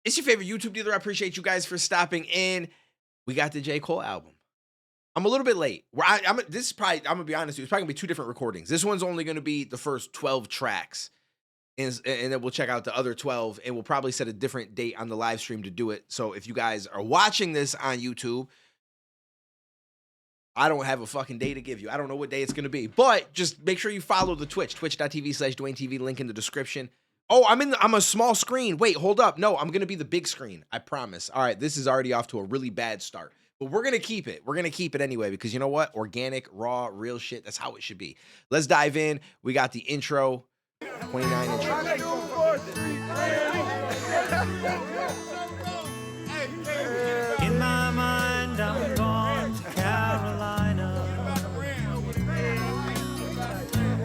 It's your favorite YouTube dealer. I appreciate you guys for stopping in. We got the J. Cole album. I'm a little bit late. This is probably, I'm gonna be honest with you, it's probably gonna be two different recordings. This one's only gonna be the first 12 tracks. And then we'll check out the other 12, and we'll probably set a different date on the live stream to do it. So if you guys are watching this on YouTube, I don't have a fucking day to give you. I don't know what day it's going to be, but just make sure you follow the Twitch, twitch.tv/DuaneTV, link in the description. Oh, I'm a small screen. Wait, hold up. No, I'm going to be the big screen. I promise. All right, this is already off to a really bad start, but we're going to keep it. We're going to keep it anyway, because you know what? Organic, raw, real shit. That's how it should be. Let's dive in. We got the intro, 29 intro. In my mind, I'm going to Carolina.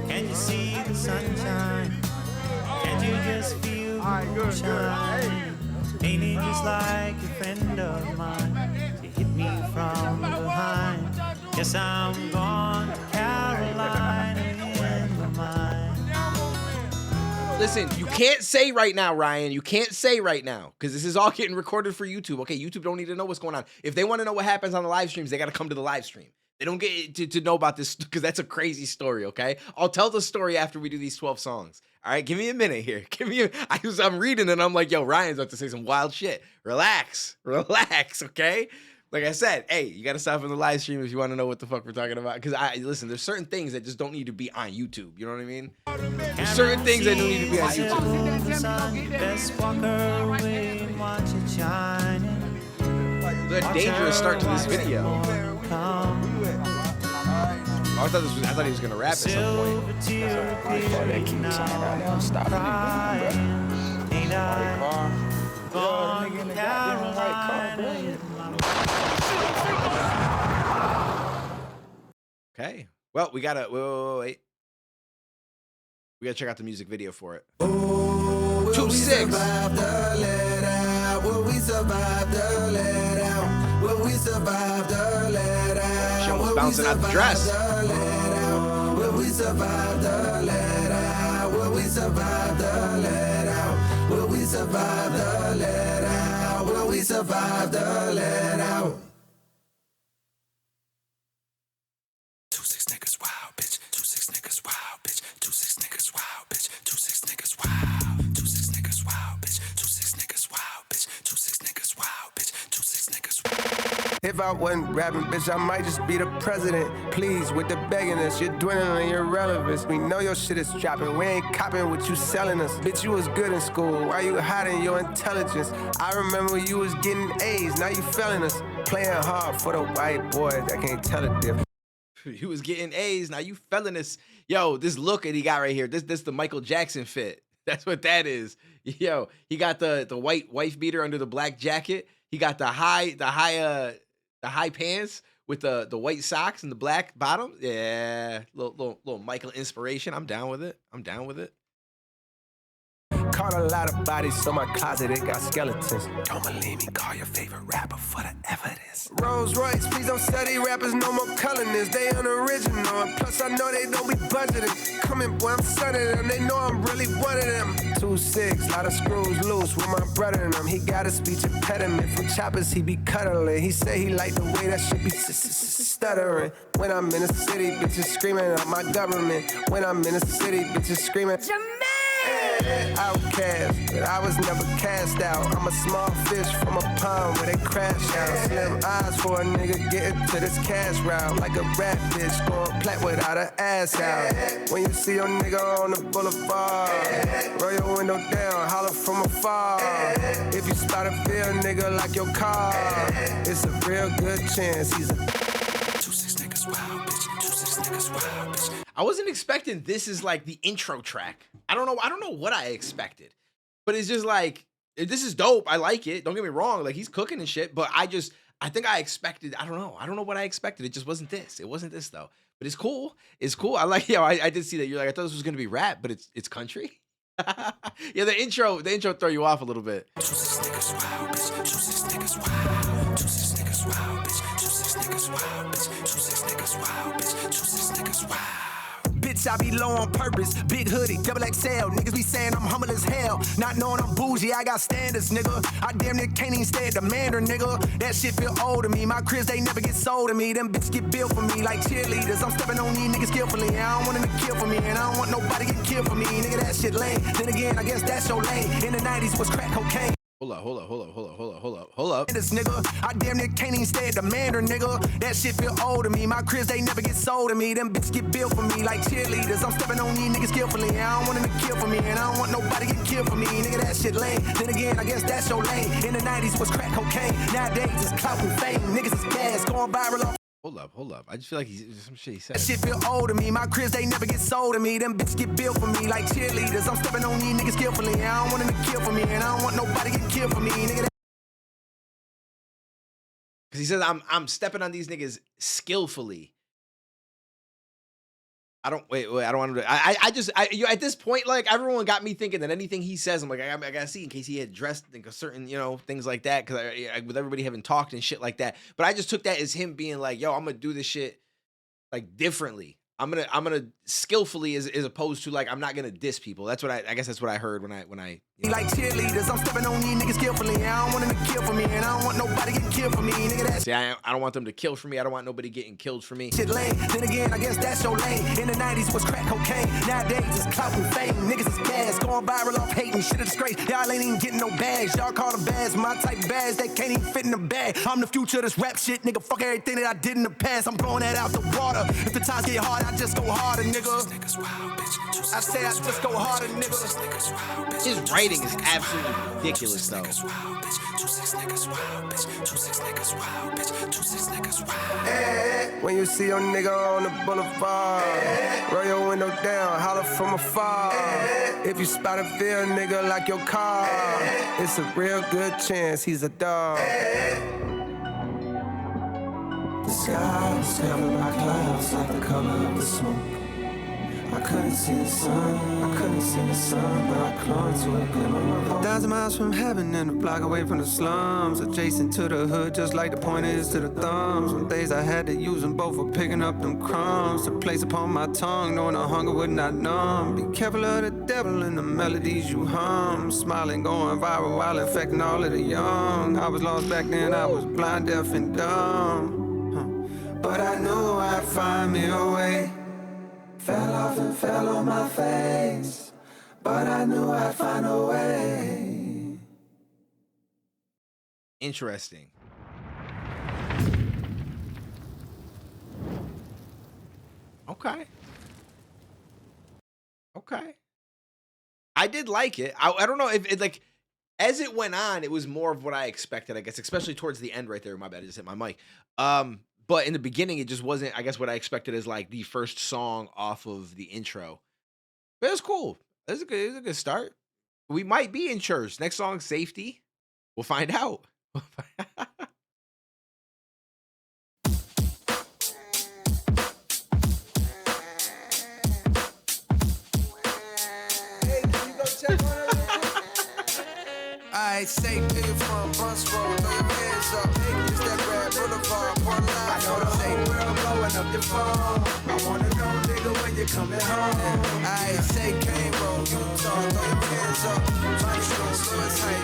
Can you see the sunshine? Can't you just feel the moonshine? Ain't it just like a friend of mine? You hit me from behind. Yes, I'm going to Carolina in my mind. Listen, you can't say right now, Ryan. You can't say right now, because this is all getting recorded for YouTube. Okay, YouTube don't need to know what's going on. If they want to know what happens on the live streams, they got to come to the live stream. They don't get to know about this, because that's a crazy story, okay? I'll tell the story after we do these 12 songs. All right, give me a minute here. I'm reading and I'm like, yo, Ryan's about to say some wild shit. Relax, okay? Like I said, hey, you got to stop in the live stream if you want to know what the fuck we're talking about. Because listen, there's certain things that just don't need to be on YouTube. You know what I mean? There's certain things that don't need to be on YouTube. Best walk away and watch it shine. There's a dangerous start to this video. I thought he was gonna rap at some point. They keep saying right now, stop Okay. Well, we gotta wait. We gotta check out the music video for it. Oh, 2-6. Will we survive the let out? Will we survive the let out? She almost bouncing out the dress. Will we survive the let out? Will we survive the let out? Will we survive the let out? Will we survive the let out? 2-6 niggas wild, bitch. 2-6 niggas wild, bitch. 2-6 niggas wild, bitch. 2-6 niggas wild. 2-6 niggas wild, bitch. 2-6 niggas wild, bitch. 2-6 niggas wild, bitch. 2-6 niggas wild. If I wasn't rapping, bitch, I might just be the president. Please, with the begging us, you're dwindling your relevance. We know your shit is dropping. We ain't copping what you selling us. Bitch, you was good in school. Why you hiding your intelligence? I remember you was getting A's. Now you failing us. Playing hard for the white boys that can't tell the difference. He was getting A's. Now you felling us. Yo, this look that he got right here. This the Michael Jackson fit. That's what that is. Yo, he got the white wife beater under the black jacket. He got the high pants with the white socks and the black bottom. Yeah, little Michael inspiration. I'm down with it. Caught a lot of bodies, so my closet, it got skeletons. Don't believe me, call your favorite rapper for the evidence. Rolls Royce, please don't study rappers, no more colonists. They unoriginal, and plus I know they don't be budgeting. Coming, boy, I'm sunning them, they know I'm really one of them. 2-6, lot of screws loose with my brother in them. He got a speech impediment from choppers, he be cuddling. He say he like the way that shit be stuttering. When I'm in the city, bitches screaming out my government. When I'm in the city, bitches screaming. Outcast, but I was never cast out. I'm a small fish from a pond where they crash out. Slim eyes for a nigga getting to this cash route. Like a rat bitch going plat without an ass out. When you see your nigga on the boulevard, roll your window down, holler from afar. If you spot a bill nigga like your car, it's a real good chance he's a 2-6 niggas wild bitch. 2-6 niggas wild bitch. I wasn't expecting this is like the intro track. I don't know what I expected, but it's just like, this is dope. I like it. Don't get me wrong. Like, he's cooking and shit, but I think I expected, I don't know what I expected. It just wasn't this. It wasn't this though, but it's cool. It's cool. I like, I did see that. You're like, I thought this was going to be rap, but it's country. Yeah. The intro throw you off a little bit. 2-6 niggas wild, bitch. 2-6 niggas wild. 2-6 niggas wild, bitch. 2-6 niggas wild, bitch. 2-6 niggas wild, bitch. 2-6 niggas wild. bitch, I be low on purpose. Big hoodie, double XL. Niggas be saying I'm humble as hell. Not knowing I'm bougie, I got standards, nigga. I damn near can't even stay at the Mandarin, nigga. That shit feel old to me. My cribs, they never get sold to me. Them bitches get built for me like cheerleaders. I'm stepping on these niggas skillfully. I don't want them to kill for me, and I don't want nobody get killed for me. Nigga, that shit lame. Then again, I guess that's your lane. In the 90s was crack cocaine. Hold up. This nigga, I damn near can't even stay at the Mandarin, nigga. That shit feel old to me. My cribs, they never get sold to me. Them bitches get built for me like cheerleaders. I'm stepping on these niggas skillfully. I don't want them to kill for me, and I don't want nobody get killed for me. Nigga, that shit lame. Then again, I guess that's your lane. In the 90s was crack cocaine. Nowadays it's clout and fame. Niggas is gas, going viral off. Hold up. I just feel like some shit he said. That shit feel old to me. My cribs, they never get sold to me. Them bitches get built for me like cheerleaders. I'm stepping on these niggas skillfully. I don't want them to kill for me, and I don't want nobody get killed for me. Nigga, Because he says I'm stepping on these niggas skillfully. I don't want him to. At this point, like, everyone got me thinking that anything he says, I'm like, I gotta see in case he had dressed like a certain, things like that. Because with everybody having talked and shit like that, but I just took that as him being like, yo, I'm gonna do this shit like differently. I'm gonna skillfully as opposed to like I'm not gonna diss people. That's what I guess that's what I heard when I like cheerleaders. I'm stepping on these niggas skillfully. I don't want them to kill for me, and I don't want nobody getting killed for me. Nigga, that see, I don't want them to kill for me. I don't want nobody getting killed for me. Shit lame. Then again, I guess that's your lane. In the 90s was crack cocaine. Nowadays it's clout and fame. Niggas is gas, going viral off hating. Shit a disgrace. Y'all ain't even getting no bags. Y'all call them bags. My type of bags, they can't even fit in the bag. I'm the future of this rap shit, nigga. Fuck everything that I did in the past. I'm blowing that out the water. If the times get hard, I just go harder, nigga. I say I just go harder, nigga. His writing is absolutely ridiculous, though. When you see your nigga on the boulevard, roll your window down, holler from afar. If you spot a real nigga like your car, it's a real good chance he's a dog. The sky was covered by clouds like the color of the smoke. I couldn't see the sun, but I clung to a glimmer of hope. 1,000 miles from heaven and a block away from the slums, adjacent to the hood, just like the point is to the thumbs. Some days I had to use them both for picking up them crumbs to place upon my tongue, knowing the hunger would not numb. Be careful of the devil and the melodies you hum, smiling, going viral while infecting all of the young. I was lost back then, I was blind, deaf, and dumb, but I knew I'd find me a way. Fell off and fell on my face, but I knew I'd find a way. Interesting. Okay. I did like it. I don't know if it, like, as it went on, it was more of what I expected, I guess, especially towards the end right there. My bad, I just hit my mic. But in the beginning, it just wasn't, I guess, what I expected as like the first song off of the intro. But it was cool. It was a good start. We might be in church. Next song, Safety. We'll find out. I say to you from Bus Road, throw your hands up. It's that red boulevard, one line. I know the whole world blowing up your phone. I wanna know, nigga, when you coming home. I say Cane Road, Utah, throw your hands up. Money Street, Swiss, hey,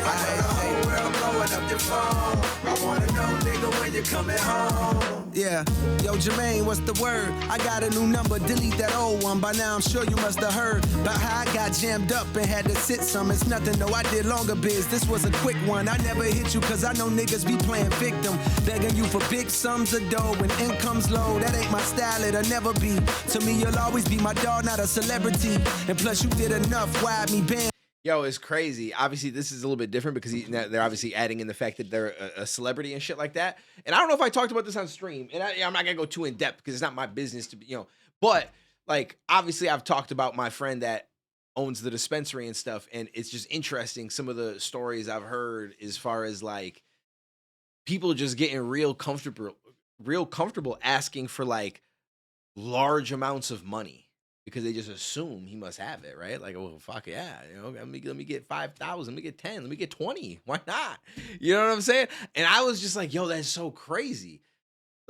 I know the whole world blowing up your phone. I wanna know, nigga, when you coming home. Yeah, yo Jermaine, what's the word? I got a new number, delete that old one. By now I'm sure you must have heard about how I got jammed up and had to sit some. It's nothing, though, I did longer biz. This was a quick one. I never hit you cause I know niggas be playing victim, begging you for big sums of dough when income's low. That ain't my style, it'll never be. To me, you'll always be my dog, not a celebrity. And plus you did enough, why me band? Yo, it's crazy. Obviously, this is a little bit different because they're obviously adding in the fact that they're a celebrity and shit like that. And I don't know if I talked about this on stream, and I'm not gonna go too in depth because it's not my business to be, But like, obviously, I've talked about my friend that owns the dispensary and stuff, and it's just interesting some of the stories I've heard as far as like people just getting real comfortable asking for like large amounts of money. Because they just assume he must have it, right? Like, well, fuck yeah, let me get 5,000, let me get 10, let me get 20. Why not? You know what I'm saying? And I was just like, yo, that's so crazy.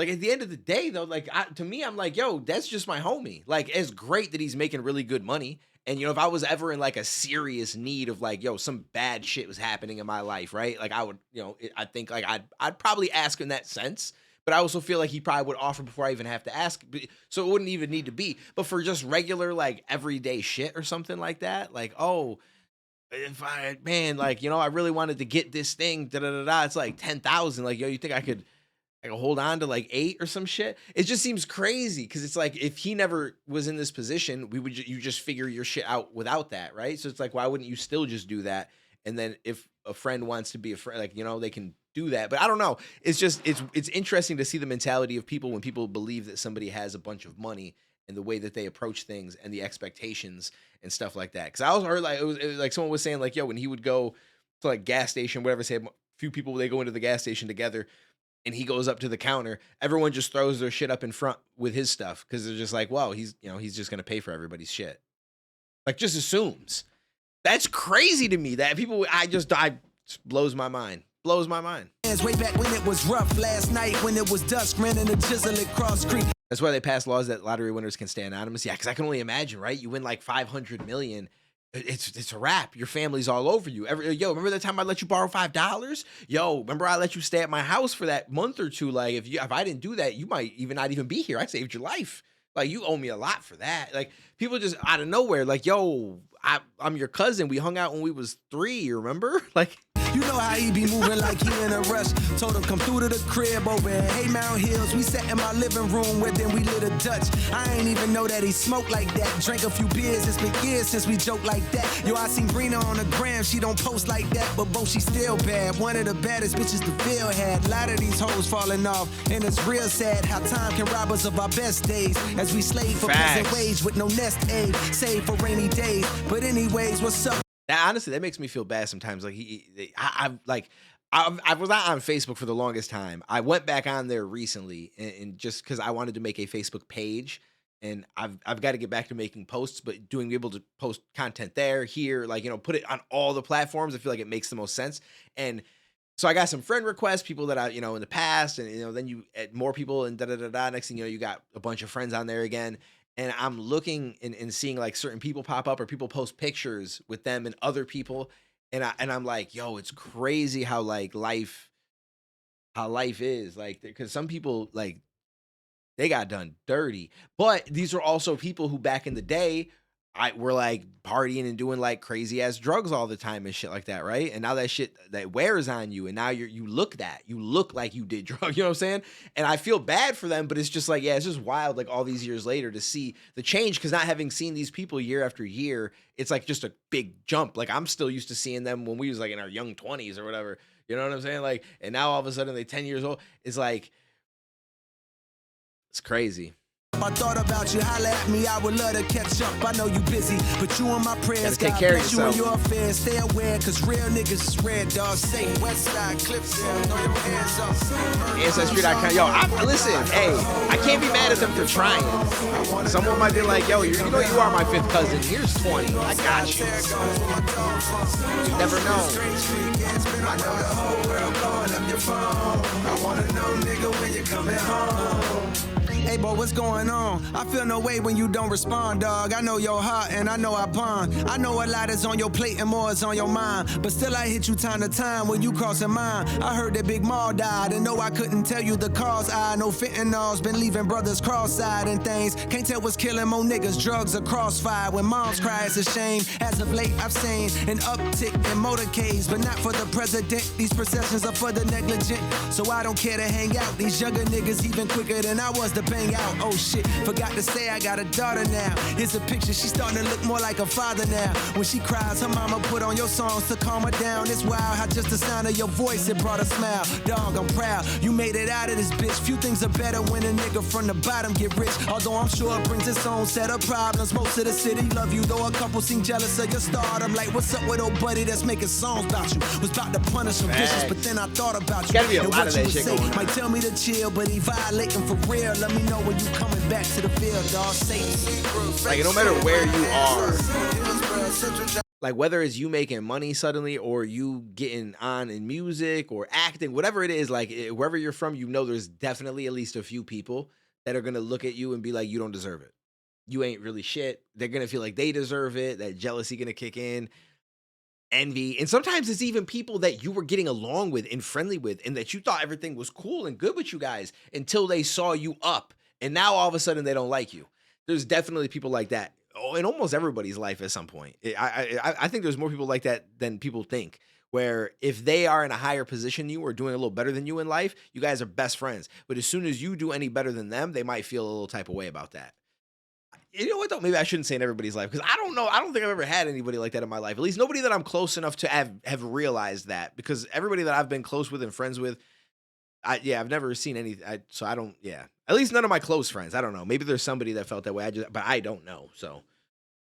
Like at the end of the day, though, like to me, I'm like, yo, that's just my homie. Like, it's great that he's making really good money. And if I was ever in like a serious need of like, yo, some bad shit was happening in my life, right? Like I would, I think like I'd probably ask in that sense. But I also feel like he probably would offer before I even have to ask. So it wouldn't even need to be. But for just regular like everyday shit or something like that, like, oh, if I like, I really wanted to get this thing, it's like 10,000. Like, yo, you think I could hold on to like 8 or some shit? It just seems crazy because it's like if he never was in this position, you just figure your shit out without that, right? So it's like, why wouldn't you still just do that? And then if a friend wants to be a friend, like, they can do that. But I don't know. It's just it's interesting to see the mentality of people when people believe that somebody has a bunch of money and the way that they approach things and the expectations and stuff like that. Because I also heard like it was like someone was saying like, yo, when he would go to like gas station, whatever, say a few people, they go into the gas station together and he goes up to the counter, everyone just throws their shit up in front with his stuff because they're just like, well, he's just gonna pay for everybody's shit. Like, just assumes. That's crazy to me. That people, blows my mind. Blows my mind. Way back when it was rough, last night when it was dusk, ran in the chisel at Cross Creek. That's why they passed laws that lottery winners can stay anonymous. Yeah, because I can only imagine, right? You win like 500 million. It's a wrap. Your family's all over you. Yo, remember that time I let you borrow $5? Yo, remember I let you stay at my house for that month or two? Like, if I didn't do that, you might even not even be here. I saved your life. Like, you owe me a lot for that. Like, people just out of nowhere, like, yo, I'm your cousin. We hung out when we was 3, you remember? Like, you know how he be moving like he in a rush. Told him come through to the crib over in Haymount Hills. We sat in my living room where then we lit a Dutch. I ain't even know that he smoked like that. Drank a few beers, it's been years since we joked like that. Yo, I seen Brina on the gram, she don't post like that, but both she still bad. One of the baddest bitches the field had. A lot of these hoes falling off, and it's real sad how time can rob us of our best days. As we slave for peasant wage with no nest egg, save for rainy days. But anyways, what's up? Honestly, that makes me feel bad sometimes. Like I was not on Facebook for the longest time. I went back on there recently, and just because I wanted to make a Facebook page, and I've got to get back to making posts, but being able to post content there, here, like put it on all the platforms. I feel like it makes the most sense. And so I got some friend requests, people that I in the past, and then you add more people, and Next thing you got a bunch of friends on there again. And I'm looking and seeing like certain people pop up or people post pictures with them and other people. And I'm like, yo, it's crazy how like life is like, because some people like they got done dirty, but these are also people who back in the day were like partying and doing like crazy ass drugs all the time and shit like that, right? And now that shit that wears on you, and now you look like you did drugs, you know what I'm saying? And I feel bad for them, but it's just like, yeah, it's just wild, like all these years later to see the change, because not having seen these people year after year, it's like just a big jump. Like I'm still used to seeing them when we was like in our young 20s or whatever, you know what I'm saying? Like, and now all of a sudden they 10 years old. It's like, it's crazy. I thought about you, holla at me, I would love to catch up. I know you busy, but you on my prayers. Gotta take care of yourself. You and your affairs, stay aware, cause real niggas is red, dog. Say Westside, Clips, throw your hands up. Ancestry.com. Yo, listen, hey, I can't be mad at them for trying. Someone might be like, yo, you are my 5th cousin. Here's 20. I got you. You never know. I know the whole world blowing up your phone. I wanna know, nigga, when you coming home. Hey, boy, what's going on? I feel no way when you don't respond, dog. I know your heart and I know I bond. I know a lot is on your plate and more is on your mind. But still I hit you time to time when you crossing mine. I heard that Big Maul died and no, I couldn't tell you the cause. I know fentanyl's been leaving brothers cross-eyed and things. Can't tell what's killing more niggas, drugs or crossfire. When moms cry, it's a shame. As of late, I've seen an uptick in motorcades, but not for the president. These processions are for the negligent. So I don't care to hang out. These younger niggas even quicker than I was to bang out. Oh shit, forgot to say I got a daughter now. Here's a picture, she's starting to look more like a father now. When she cries, her mama put on your songs to calm her down. It's wild how just the sound of your voice, it brought a smile. Dog, I'm proud, you made it out of this bitch. Few things are better when a nigga from the bottom get rich. Although I'm sure it brings its own set of problems. Most of the city love you, though a couple seem jealous of your stardom. Like, what's up with old buddy that's making songs about you? Was about to punish some vicious, but then I thought about you. Gotta be a and lot of that shit going on. Might tell me to chill, but he violating for real. Let me know when you coming back to the field, dog. Say like, no matter where you are, like whether it's you making money suddenly or you getting on in music or acting, whatever it is, like wherever you're from, you know, there's definitely at least a few people that are gonna look at you and be like, you don't deserve it. You ain't really shit. They're gonna feel like they deserve it. That jealousy gonna kick in, envy, and sometimes it's even people that you were getting along with and friendly with, and that you thought everything was cool and good with you guys until they saw you up, and now all of a sudden they don't like you. There's definitely people like that in almost everybody's life at some point. I think there's more people like that than people think. Where if they are in a higher position than you or doing a little better than you in life, you guys are best friends. But as soon as you do any better than them, they might feel a little type of way about that. You know what though? Maybe I shouldn't say in everybody's life because I don't know. I don't think I've ever had anybody like that in my life. At least nobody that I'm close enough to have realized that. Because everybody that I've been close with and friends with, I've never seen any. So I don't. Yeah, at least none of my close friends. I don't know. Maybe there's somebody that felt that way. But I don't know. So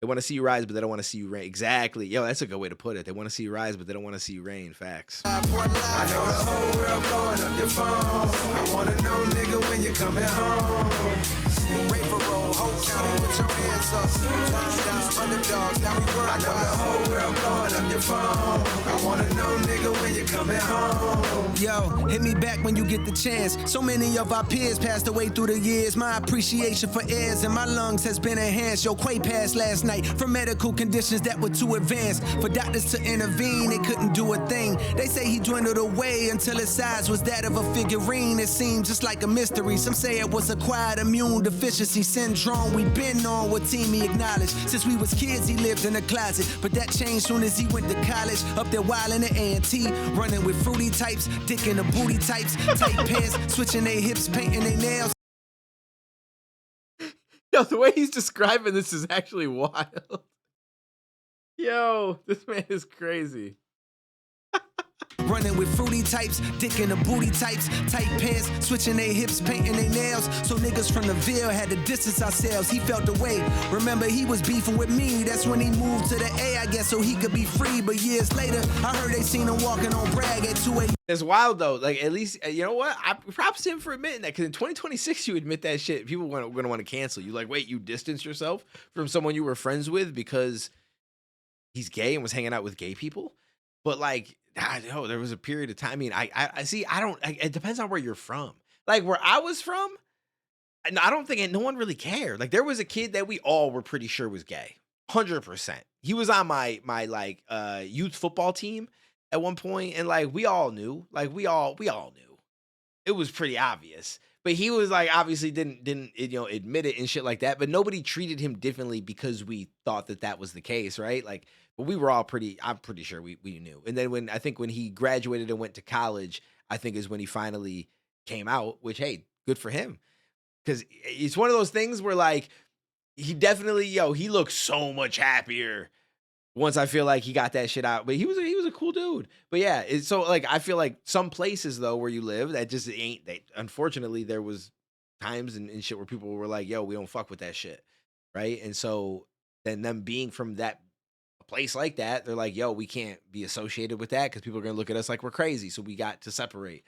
they want to see you rise, but they don't want to see you rain. Exactly. Yo, that's a good way to put it. They want to see you rise, but they don't want to see you rain. Facts. I know the whole world blowing up your phone. I wanna know, nigga, when you coming home. Ray for roll, whole county with your hands up. Touch down, underdogs, now we work. I know the whole world blowing up your phone. I wanna know, nigga, when you coming home. Yo, hit me back when you get the chance. So many of our peers passed away through the years. My appreciation for airs in my lungs has been enhanced. Yo, Quay passed last night from medical conditions that were too advanced. For doctors to intervene, they couldn't do a thing. They say he dwindled away until his size was that of a figurine. It seemed just like a mystery. Some say it was acquired immune deficiency syndrome. We been on what team he acknowledged. Since we was kids, he lived in a closet. But that changed soon as he went to college. Up there wild in the A&T, running with fruity types, dick in the booty types, tight pants, switching their hips, painting their nails. Yo, the way he's describing this is actually wild. Yo, this man is crazy. Running with fruity types, dick in the booty types, tight pants, switching their hips, painting their nails. So niggas from the Ville had to distance ourselves. He felt away. Remember, he was beefing with me. That's when he moved to the A, I guess, so he could be free. But years later, I heard they seen him walking on Bragg at 2 a.m. It's wild though. Like at least you know what? I props to him for admitting that. Because in 2026, you admit that shit, people are gonna want to cancel you. Like, wait, you distance yourself from someone you were friends with because he's gay and was hanging out with gay people? But like, no, there was a period of time. I mean, I see. It depends on where you're from. Like where I was from, and I don't think no one really cared. Like there was a kid that we all were pretty sure was gay, 100%. He was on my like youth football team at one point, and like we all knew. Like we all knew. It was pretty obvious. But he was like obviously didn't admit it and shit like that. But nobody treated him differently because we thought that was the case, right? Like. But we were all I'm pretty sure we knew. And then when he graduated and went to college, I think is when he finally came out, which, hey, good for him. Because it's one of those things where like, he definitely, he looks so much happier once I feel like he got that shit out. But he was a cool dude. But yeah, so like, I feel like some places though, where you live, that just ain't, unfortunately there was times and shit where people were like, yo, we don't fuck with that shit. Right. And so then them being from that place like that, they're like, yo, we can't be associated with that because people are gonna look at us like we're crazy, so we got to separate,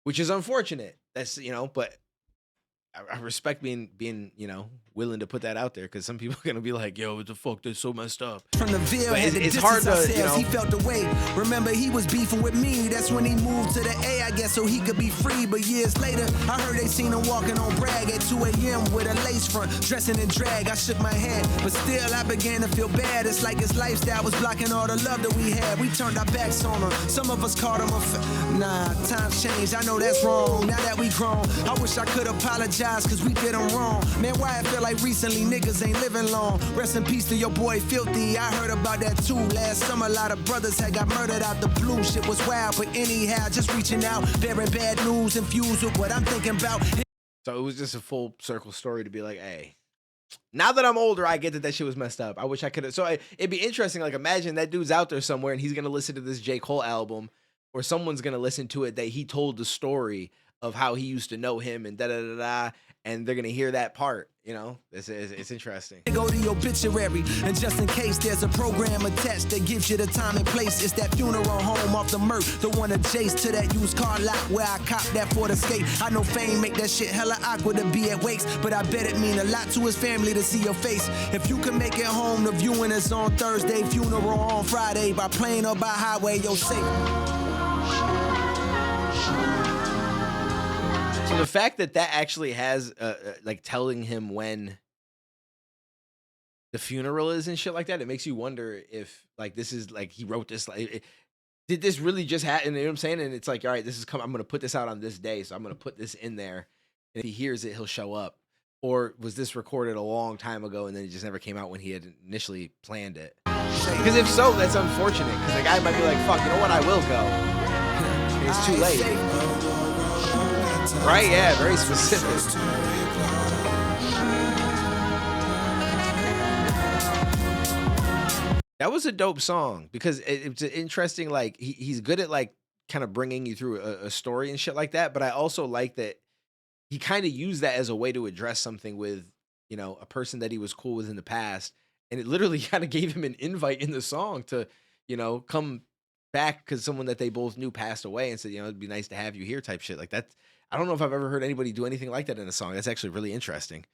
which is unfortunate. That's but I respect being willing to put that out there because some people are gonna be like, yo, what the fuck, that's so messed up. From the Ville, it's hard to He felt away. Remember, he was beefing with me. That's when he moved to the A, I guess, so he could be free. But years later, I heard they seen him walking on Bragg at 2 a.m. with a lace front, dressing in drag. I shook my head, but still I began to feel bad. It's like his lifestyle was blocking all the love that we had. We turned our backs on him. Some of us called him nah, times changed. I know that's wrong. Now that we grown, I wish I could apologize cause we did them wrong. Man, why I feel like recently niggas ain't living long. Rest in peace to your boy Filthy. I heard about that too. Last summer a lot of brothers had got murdered out the blue. Shit was wild, but anyhow, just reaching out, bearing bad news infused with what I'm thinking about. So it was just a full circle story to be like, hey, now that I'm older, I get that shit was messed up. I wish I could have. So it'd be interesting. Like imagine that dude's out there somewhere and he's going to listen to this J. Cole album, or someone's going to listen to it that he told the story of how he used to know him and da-da-da-da. and they're gonna hear that part. You know, it's interesting. Go to your obituary, and just in case there's a program attached that gives you the time and place, it's that funeral home off the Merc, the one adjacent to that used car lot where I copped that Ford Escape. I know fame make that shit hella awkward to be at wakes, but I bet it mean a lot to his family to see your face. If you can make it home, the viewing is on Thursday, funeral on Friday, by plane or by highway, you're safe. So the fact that actually has like telling him when the funeral is and shit like that, it makes you wonder if like this is like he wrote this like did this really just happen? You know what I'm saying? And it's like, all right, this is coming. I'm gonna put this out on this day, so I'm gonna put this in there. And if he hears it, he'll show up. Or was this recorded a long time ago and then it just never came out when he had initially planned it? Because if so, that's unfortunate. Because the guy might be like, fuck, you know what? I will go. It's too late. Right? Yeah, very specific. That was a dope song because it's interesting. Like he's good at like kind of bringing you through a story and shit like that. But I also like that he kind of used that as a way to address something with, you know, a person that he was cool with in the past. And it literally kind of gave him an invite in the song to, you know, come back because someone that they both knew passed away and said, you know, it'd be nice to have you here type shit. Like that. I don't know if I've ever heard anybody do anything like that in a song. That's actually really interesting.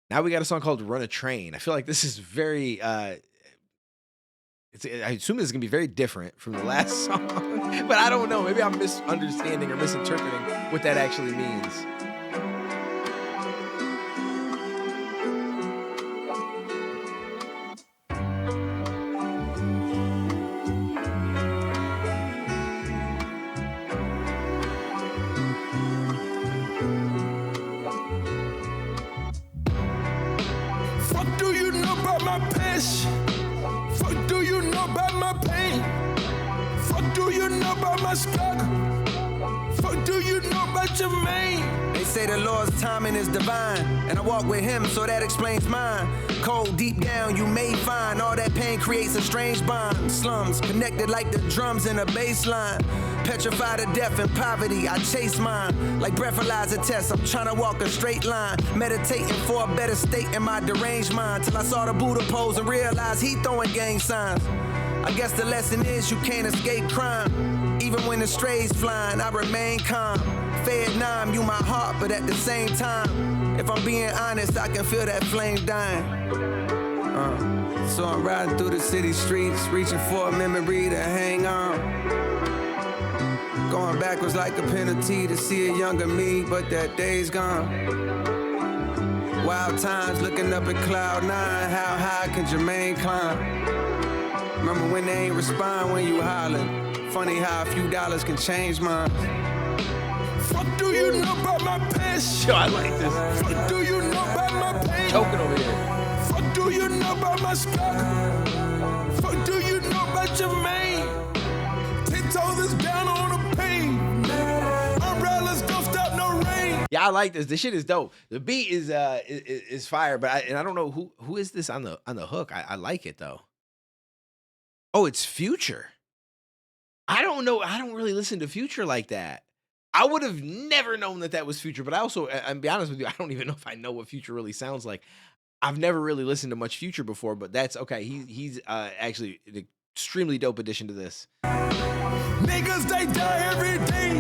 Now we got a song called Run a Train. I feel like this is very, I assume this is going to be very different from the last song, but I don't know. Maybe I'm misunderstanding or misinterpreting what that actually means. What do you know about my passion? What do you know about my pain? What do you know about my struggle? What do you know about your man? They say the Lord's timing is divine, and I walk with him, so that explains mine. Cold deep down, you may find all that pain creates a strange bond. Slums connected like the drums in a bass line. Petrified of death and poverty, I chase mine. Like breathalyzer tests, I'm trying to walk a straight line. Meditating for a better state in my deranged mind. Till I saw the Buddha pose and realized he throwing gang signs. I guess the lesson is you can't escape crime. Even when the strays flying, I remain calm. Vietnam, you my heart, but at the same time, if I'm being honest, I can feel that flame dying. So I'm riding through the city streets, reaching for a memory to hang on. Going backwards like a penalty to see a younger me, but that day's gone. Wild times looking up at cloud nine, how high can Jermaine climb? Remember when they ain't respond when you hollering? Funny how a few dollars can change minds. What do you know about my passion? Yo, I like this. What do you know about my pain? Choking over here. What do you know about my struggle? What do you know about your man? 10 toes down on the pain. Umbrellas don't stop no rain. Yeah, I like this. This shit is dope. The beat is fire, but I don't know who is this on the hook. I like it though. Oh, it's Future. I don't know. I don't really listen to Future like that. I would have never known that was Future, but I also, I'll be honest with you, I don't even know if I know what Future really sounds like. I've never really listened to much Future before, but that's okay. He's actually an extremely dope addition to this. Niggas, they die every day.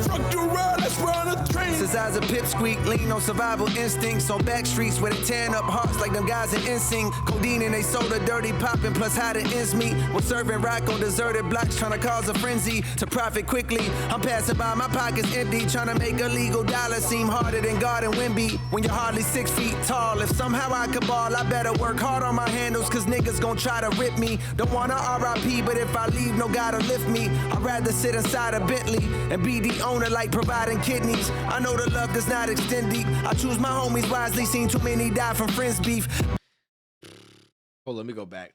Fuck the world, let's run a train. Since I was a pipsqueak, lean on survival instincts on back streets where they tearing up hearts like them guys in NSYNC. Codeine and they soda dirty popping, plus how the ends meet. When serving rock on deserted blocks, trying to cause a frenzy to profit quickly. I'm passing by, my pockets empty, trying to make a legal dollar seem harder than God and Wimby. When you're hardly 6 feet tall, if somehow I could ball, I better work hard on my handles, cause niggas gon' try to rip me. Don't wanna RIP, but if I leave, no God to lift me. I'd rather sit inside a Bentley and be the owner like providing kidneys. I know the love does not extend deep. I choose my homies wisely, seen too many die from friends beef. Oh, let me go back.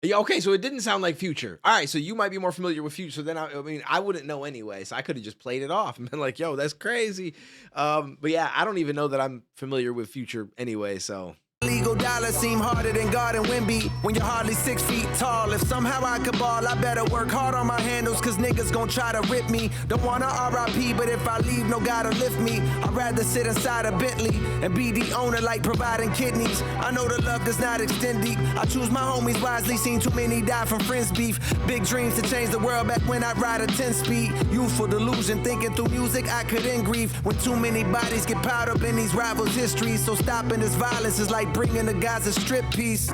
Yeah, okay, so it didn't sound like Future. All right, so you might be more familiar with Future. So then, I mean, I wouldn't know anyway. So I could have just played it off and been like, yo, that's crazy. But yeah, I don't even know that I'm familiar with Future anyway, so. Legal legal dollars seem harder than guarding Wimby when you're hardly 6 feet tall. If somehow I could ball, I better work hard on my handles, cause niggas gon' try to rip me. Don't wanna RIP, but if I leave, no God to lift me. I'd rather sit inside a Bentley and be the owner like providing kidneys. I know the love does not extend deep. I choose my homies wisely, seen too many die from friends beef. Big dreams to change the world back when I ride a 10-speed. Youthful delusion, thinking through music I could end grief. When too many bodies get piled up in these rivals' histories. So stopping this violence is like bringing the guys a strip piece.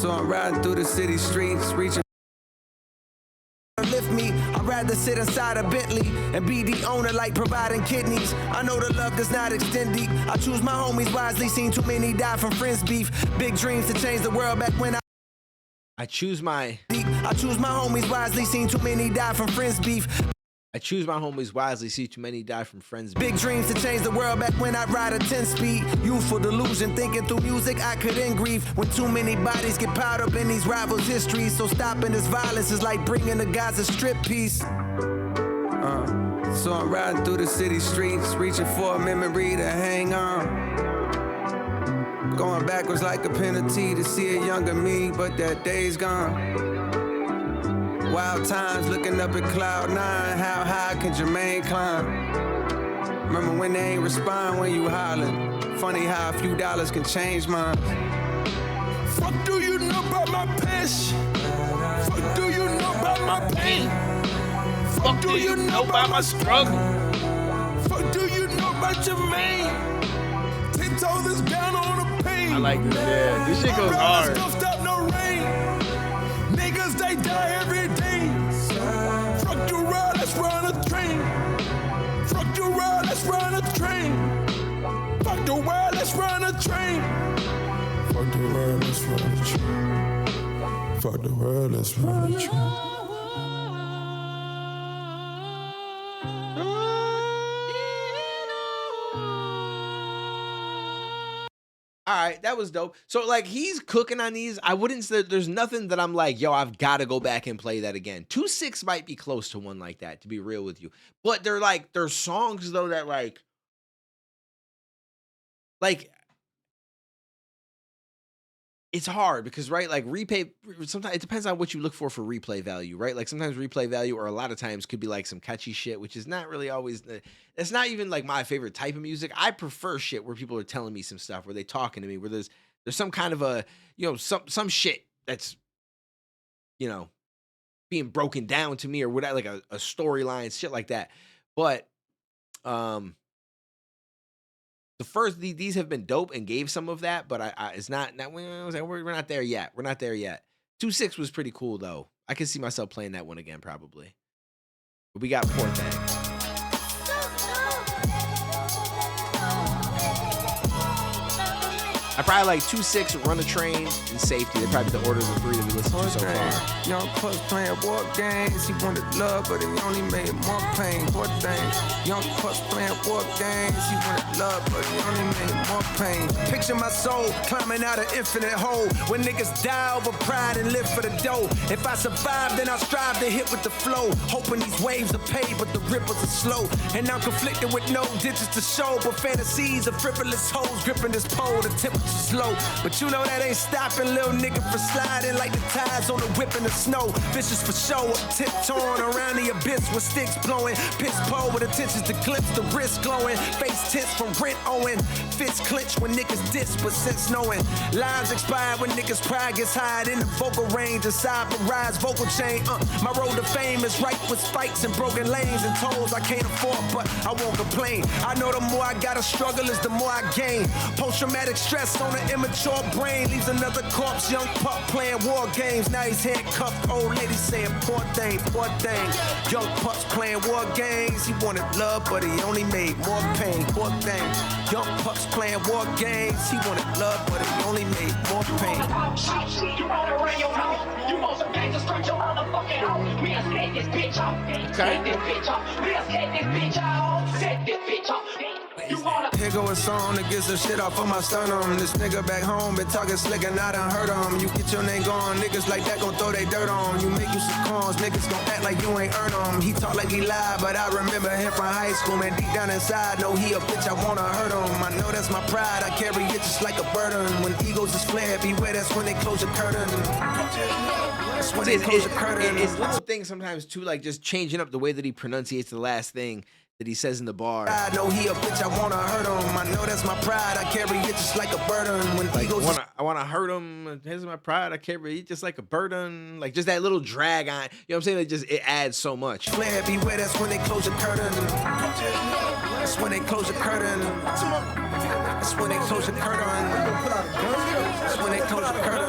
So I'm riding through the city streets, reaching. Lift me, I'd rather sit inside a Bentley and be the owner like providing kidneys. I know the love does not extend deep. I choose my homies wisely, seen too many die from friends beef. Big dreams to change the world back when I choose my homies wisely, seen too many die from friends beef. I choose my homies wisely, see too many die from friends. Big dreams to change the world back when I ride a 10-speed. Youthful delusion, thinking through music I could end grief. When too many bodies get piled up in these rivals' histories. So stopping this violence is like bringing the guys a strip piece. So I'm riding through the city streets, reaching for a memory to hang on. Going backwards like a penalty to see a younger me, but that day's gone. Wild times looking up at cloud 9, how high can Jermaine climb? Remember when they ain't respond when you hollering? Funny how a few dollars can change minds. Fuck do you know about my passion? Fuck do you know about my pain? Fuck do you know about my struggle? Fuck do you know about Jermaine? 10 toes is down on the pain. I like this, yeah. This shit goes hard. Don't stop no rain. Niggas, they die every day. Fuck the world, let's run a train. Fuck the world, let's run a train. Fuck the world, let's run a train. Fuck the world, let's run a train. Fuck the world, let's run a train. All right, that was dope. So like he's cooking on these. I wouldn't say there's nothing that I'm like, yo, I've got to go back and play that again. 2-6 might be close to one like that, to be real with you. But they're songs though that like it's hard because right, like replay. Sometimes it depends on what you look for replay value, right? Like sometimes replay value, or a lot of times, could be like some catchy shit, which is not really always. It's not even like my favorite type of music. I prefer shit where people are telling me some stuff, where they talking to me, where there's some kind of a some shit that's being broken down to me or whatever, like a storyline, shit like that. But the first these have been dope and gave some of that, but it's not we're not there yet. We're not there yet. 2-6 was pretty cool though. I can see myself playing that one again probably. But we got Poor Thing. I probably like 2-6, Run a Train, and Safety. They're probably the order of the three that we listened to so far. Young Puss playing war games. He wanted love, but he only made more pain. Poor thing. Young Puss playing war games. He wanted love, but he only made more pain. Picture my soul climbing out an infinite hole. When niggas die over pride and live for the dough. If I survive, then I strive to hit with the flow. Hoping these waves are paid, but the ripples are slow. And I'm conflicted with no digits to show. But fantasies of frivolous hoes gripping this pole. The temperature's slow. But you know that ain't stopping little nigga from sliding like the tides on the whip in the snow. Vicious for show, up tiptoeing around the abyss with sticks blowing. Piss pole with intentions to glimpse the wrist glowing. Face tense from rent owing. Fists clench when niggas diss, but since knowing. Lives expire when niggas' pride gets high in the vocal range. Aside from rise, vocal chain. My road to fame is ripe with spikes and broken lanes and tolls I can't afford, but I won't complain. I know the more I gotta struggle is the more I gain. Post-traumatic stress on an immature brain leaves another corpse. Young pup playing war games. Now he's handcuffed. Old lady saying poor thing, poor thing. Young pups playing war games. He wanted love, but he only made more pain. Poor thing. Young pups playing war games. He wanted love, but he only made more pain. You run around your house. You want some gangsters straight your motherfucking house. We have set this bitch off. Set this bitch off. We have set this bitch off. Set this bitch off. You wanna Here go a song to get some shit off of my sternum. This nigga back home been talking slick and I done heard him. You get your name gone, niggas like that gon' throw they dirt on. You make you some cons, niggas gon' act like you ain't earn them. He talk like he lied, but I remember him from high school. Man, deep down inside, know he a bitch, I wanna hurt him. I know that's my pride, I carry it just like a burden. When egos is flared, beware, that's when they close the curtain. That's when they close the curtain. It's little things sometimes too, like just changing up the way that he pronunciates the last thing that he says in the bar. I know he a bitch, I wanna hurt him. I know that's my pride, I carry it just like a burden. When Like, egos I wanna hurt him. Here's my pride. I carry it just like a burden. Like just that little drag on. You know what I'm saying? It adds so much. flare, beware, that's when they close the curtain. That's when they close the curtain. That's when they close the curtain. That's when they close the curtain.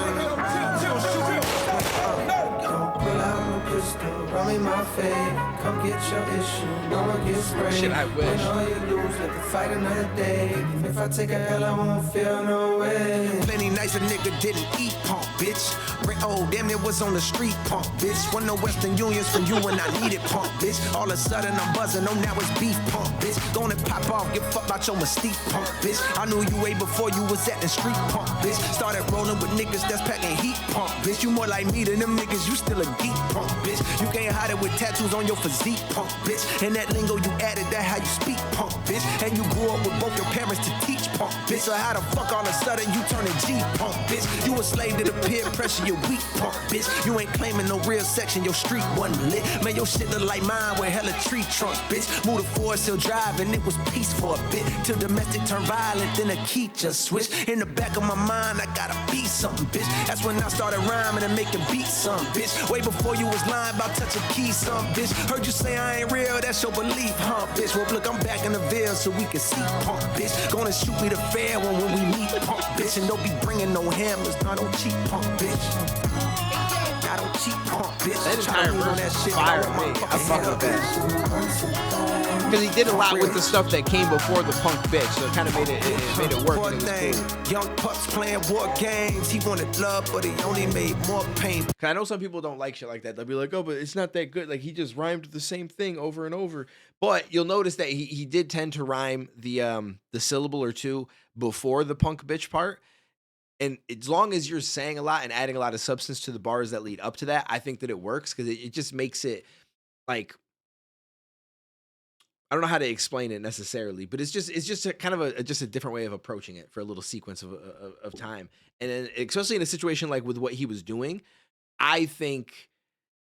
Pull out my pistol, run me my fade. Come get your issue, no one gets sprayed. Shit, I wish. When all you lose, let the fight another day. If I take a L, I won't feel no way. Plenty nights a nigga didn't eat, punk, bitch. Oh, damn, it was on the street, punk, bitch. One of Western Unions from you when I needed, punk, bitch. All of a sudden I'm buzzing, oh, now it's beef, punk, bitch. Gonna pop off, give a fuck about your mystique, punk, bitch. I knew you way before you was at the street, punk, bitch. Started rolling with niggas that's packing heat, punk, bitch. You more like me than them niggas, you still a geek, punk, bitch. You can't hide it with tattoos on your physique, punk, bitch. And that lingo you added, that how you speak, punk, bitch. And you grew up with both your parents to teach, punk, bitch. So how the fuck all of a sudden you turn a G, punk, bitch? You a slave to the peer pressure, you weak, punk, bitch. You ain't claiming no real section, your street wasn't lit. Man, your shit look like mine with hella tree trunks, bitch. Moved to Forest Hill Drive and it was peace for a bit. Till domestic turned violent, then the key just switched. In the back of my mind, I gotta be something, bitch. That's when I started rhyming and making beats, some bitch. Way before you was lying about touching keys, some bitch. Heard you say I ain't real, that's your belief, huh, bitch? Well, look, I'm back in the Ville so we can see, punk, bitch. Gonna shoot me the fair one when we meet, punk, bitch. And don't be bringing no hammers, I don't cheat, punk, bitch. I don't cheat, punk, bitch. That entire verse is fire to me. I fuck with that. Because he did a lot with the stuff that came before the punk bitch, so it kind of made it work. And it was cool. Young pups playing war games. He wanted love, but he only made more pain. I know some people don't like shit like that. They'll be like, oh, but it's not that good. Like, he just rhymed the same thing over and over. But you'll notice that he did tend to rhyme the syllable or two before the punk bitch part. And as long as you're saying a lot and adding a lot of substance to the bars that lead up to that, I think that it works because it just makes it like, I don't know how to explain it necessarily, but it's just a kind of just a different way of approaching it for a little sequence of time. And then especially in a situation like with what he was doing, I think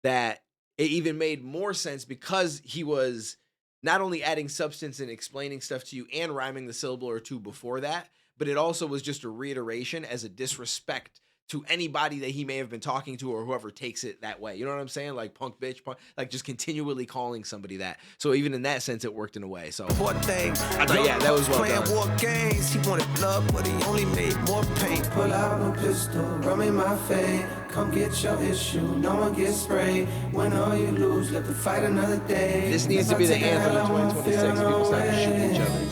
that it even made more sense because he was not only adding substance and explaining stuff to you and rhyming the syllable or two before that, but it also was just a reiteration as a disrespect to anybody that he may have been talking to or whoever takes it that way. You know what I'm saying? Like punk bitch, punk, like just continually calling somebody that. So even in that sense, it worked in a way. So I thought, yeah, that was well playing done. War games. He wanted love, but he only made more pain. Pull out a pistol, run me my fade. Come get your issue, no one gets sprayed. When all you lose, let the fight another day. This needs to be the anthem of 2026. People start shooting each other.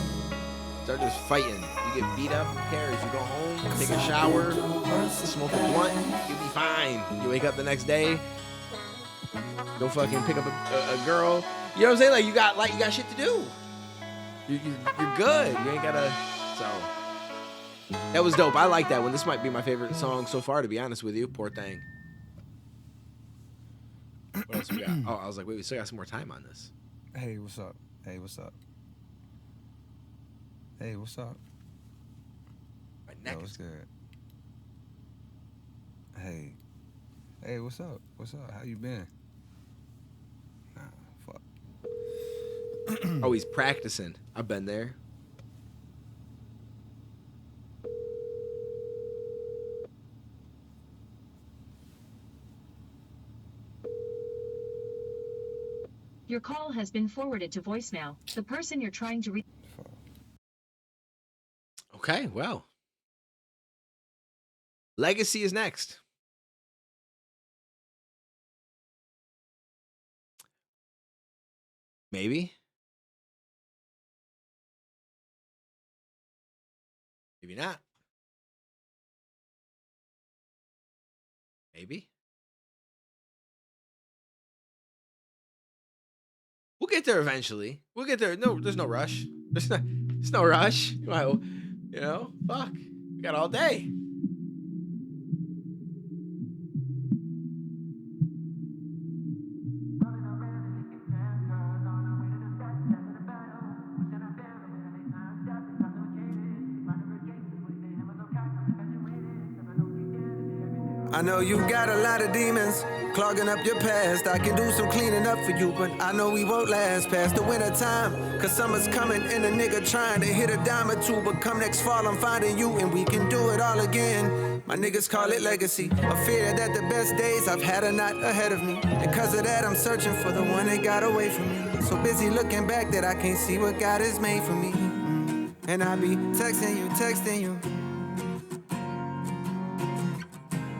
Start just fighting. You get beat up, who cares? You go home, take a shower, smoke a blunt, you'll be fine. You wake up the next day, go fucking pick up a girl. You know what I'm saying? Like you got shit to do. You're good. You ain't gotta. So that was dope. I like that one. This might be my favorite song so far, to be honest with you. Poor thing. What else we got? Oh, I was like, wait, we still got some more time on this. Hey, what's up? Hey, what's up? Hey, what's up? My neck Yo, is what's good? Hey, what's up? What's up? How you been? Nah, fuck. Oh, he's practicing. I've been there. Your call has been forwarded to voicemail. The person you're trying to reach. Okay, well. Legacy is next. Maybe. Maybe not. Maybe. We'll get there eventually. We'll get there. No, there's no rush. It's no rush. Well, you know, fuck. We got all day. I know you got a lot of demons clogging up your past. I can do some cleaning up for you, but I know we won't last past the winter time. Cause summer's coming and a nigga trying to hit a dime or two. But come next fall, I'm finding you and we can do it all again. My niggas call it legacy. A fear that the best days I've had are not ahead of me. And cause of that, I'm searching for the one that got away from me. So busy looking back that I can't see what God has made for me. And I be texting you.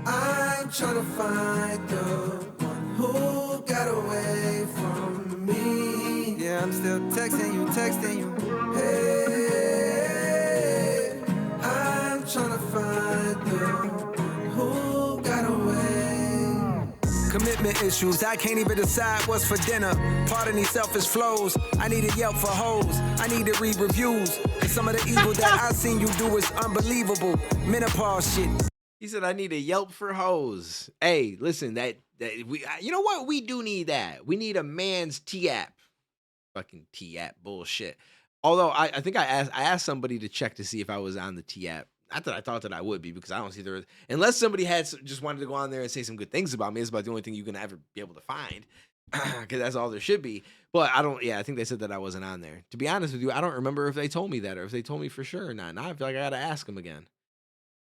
I'm trying to find the one who got away from me. Yeah, I'm still texting you. Hey, I'm trying to find the one who got away. Commitment issues, I can't even decide what's for dinner. Pardon these selfish flows, I need a Yelp for hoes. I need to read reviews. And some of the evil that I seen you do is unbelievable. Menopause shit. He said, I need a Yelp for hoes. Hey, listen, that we, you know what? We do need that. We need a man's T-app. Fucking T-app bullshit. Although I think I asked somebody to check to see if I was on the T-app. Not that I thought that I would be, because I don't see there, unless somebody just wanted to go on there and say some good things about me. It's about the only thing you can ever be able to find, because that's all there should be. But I don't. Yeah, I think they said that I wasn't on there. To be honest with you, I don't remember if they told me that or if they told me for sure or not. Now I feel like I gotta ask them again.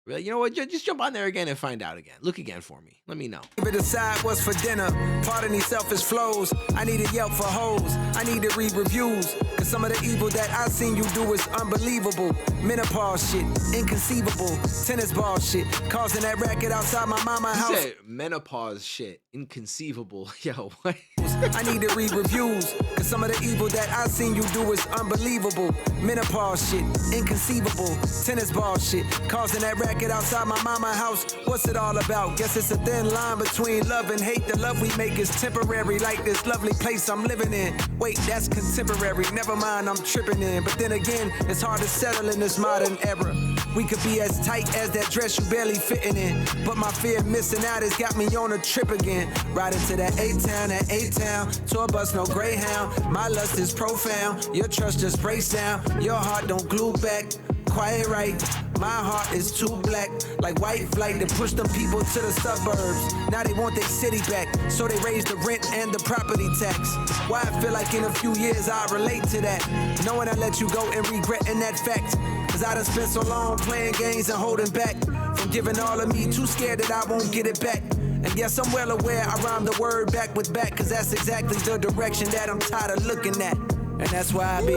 You know what? Just jump on there again and find out again. Look again for me. Let me know. Even decide what's for dinner. Pardon these selfish flows. I need a Yelp for hoes. I need to read reviews. Cause some of the evil that I seen you do is unbelievable. Menopause shit. Inconceivable. Tennis ball shit. Causing that racket outside my mama's house. You said menopause shit. Inconceivable. Yo, what? I need to read reviews. Cause some of the evil that I seen you do is unbelievable. Menopause shit. Inconceivable. Tennis ball shit. Causing that racket outside my mama's house. What's it all about? Guess it's a thin line between love and hate. The love we make is temporary, like this lovely place I'm living in. Wait, that's contemporary. Never mind, I'm tripping in. But then again, it's hard to settle in this modern era. We could be as tight as that dress you barely fitting in. But my fear of missing out has got me on a trip again. Riding to that A-town, tour bus, no Greyhound. My lust is profound. Your trust just breaks down. Your heart don't glue back. Quiet right, my heart is too black. Like white flight to push them people to the suburbs. Now they want their city back, so they raise the rent and the property tax. Why I feel like in a few years I'll relate to that. Knowing I let you go and regretting that fact. Cause I done spent so long playing games and holding back. From giving all of me, too scared that I won't get it back. And yes, I'm well aware I rhyme the word back with back. Cause that's exactly the direction that I'm tired of looking at. And that's why I be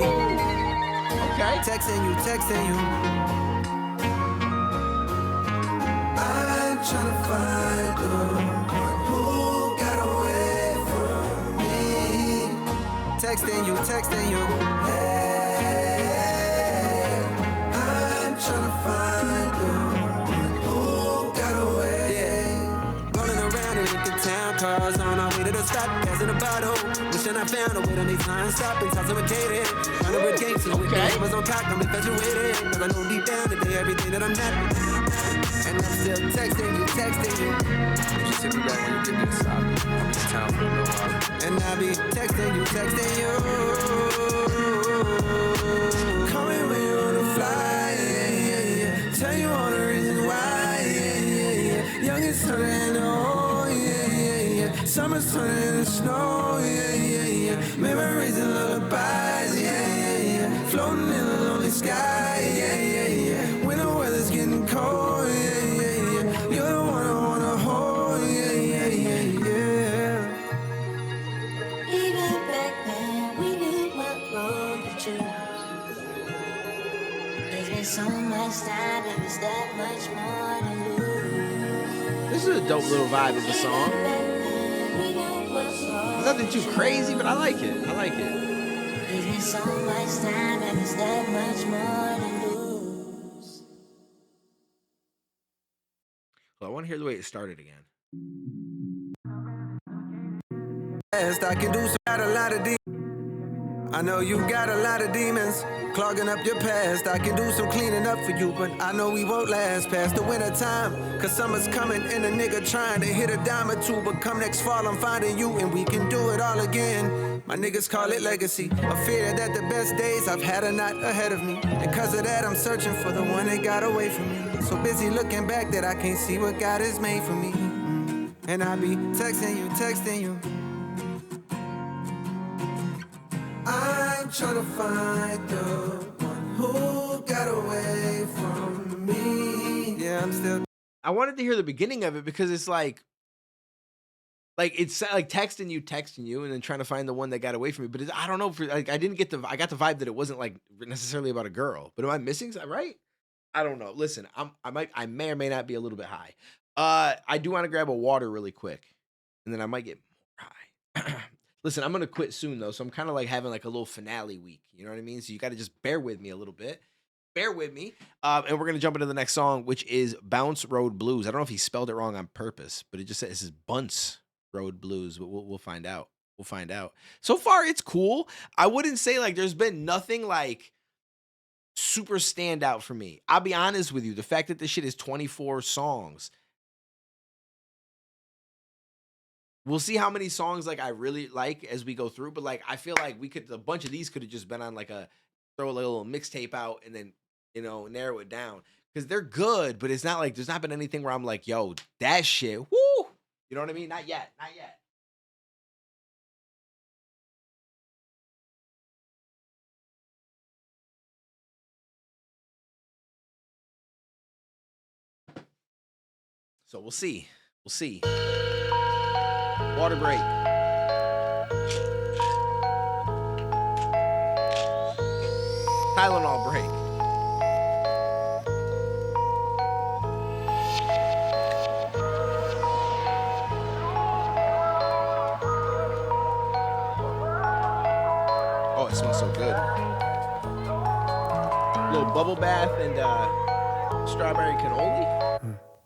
texting you. I'm trying to find the one who got away from me. Texting you. Hey, I'm trying to find the one who got away. Yeah. Rolling around in the town cars on our way to the stop, passing a bottle. Wishing I found a way to make time stop and intoxicated. Running with gangsters with cameras on cock, I'm infatuated. Cause I know deep down that they everything that I'm not. And I'm still texting you. Just hit me back when you give me a stop. I'll be in town for a little while. And I'll be texting you. Call me when you're on the fly, yeah. Tell you all the reasons why, yeah. Young is turning old, yeah. Summer's turning into snow, yeah. Memories and lullabies, yeah. Floating in a lonely sky, yeah. When the weather's getting cold, yeah. You're the one I wanna hold, yeah. Even back then, we knew what road to choose. There's been so much time, and there's that much more to lose. This is a dope little vibe of the song. It's nothing too crazy, but I like it. There's been so much time, and there's that much more to lose. Well, I want to hear the way it started again. I can do a lot of these. I know you got a lot of demons clogging up your past. I can do some cleaning up for you, but I know we won't last past the winter time. Cause summer's coming and a nigga trying to hit a dime or two. But come next fall, I'm finding you and we can do it all again. My niggas call it legacy. A fear that the best days I've had are not ahead of me. And cause of that, I'm searching for the one that got away from me. So busy looking back that I can't see what God has made for me. And I be texting you. I'm trying to find the one who got away from me. Yeah, I'm still. I wanted to hear the beginning of it because it's like it's like texting you, and then trying to find the one that got away from me. But I don't know. I didn't get I got the vibe that it wasn't like necessarily about a girl. But am I missing something? Right? I don't know. Listen, I may or may not be a little bit high. I do want to grab a water really quick, and then I might get more high. Listen, I'm gonna quit soon though, so I'm kind of like having like a little finale week. You know what I mean? So you got to just bear with me a little bit. Bear with me, and we're gonna jump into the next song, which is "Bounce Road Blues." I don't know if he spelled it wrong on purpose, but it just says this is Bunce Road Blues. But we'll find out. We'll find out. So far, it's cool. I wouldn't say like there's been nothing like super standout for me. I'll be honest with you. The fact that this shit is 24 songs. We'll see how many songs like I really like as we go through, but like I feel like a bunch of these could have just been on like throw a little mixtape out and then narrow it down because they're good, but it's not like there's not been anything where I'm like, yo, that shit, woo, you know what I mean? Not yet. So we'll see. Water break. Tylenol break. Oh, it smells so good. A little bubble bath and strawberry cannoli.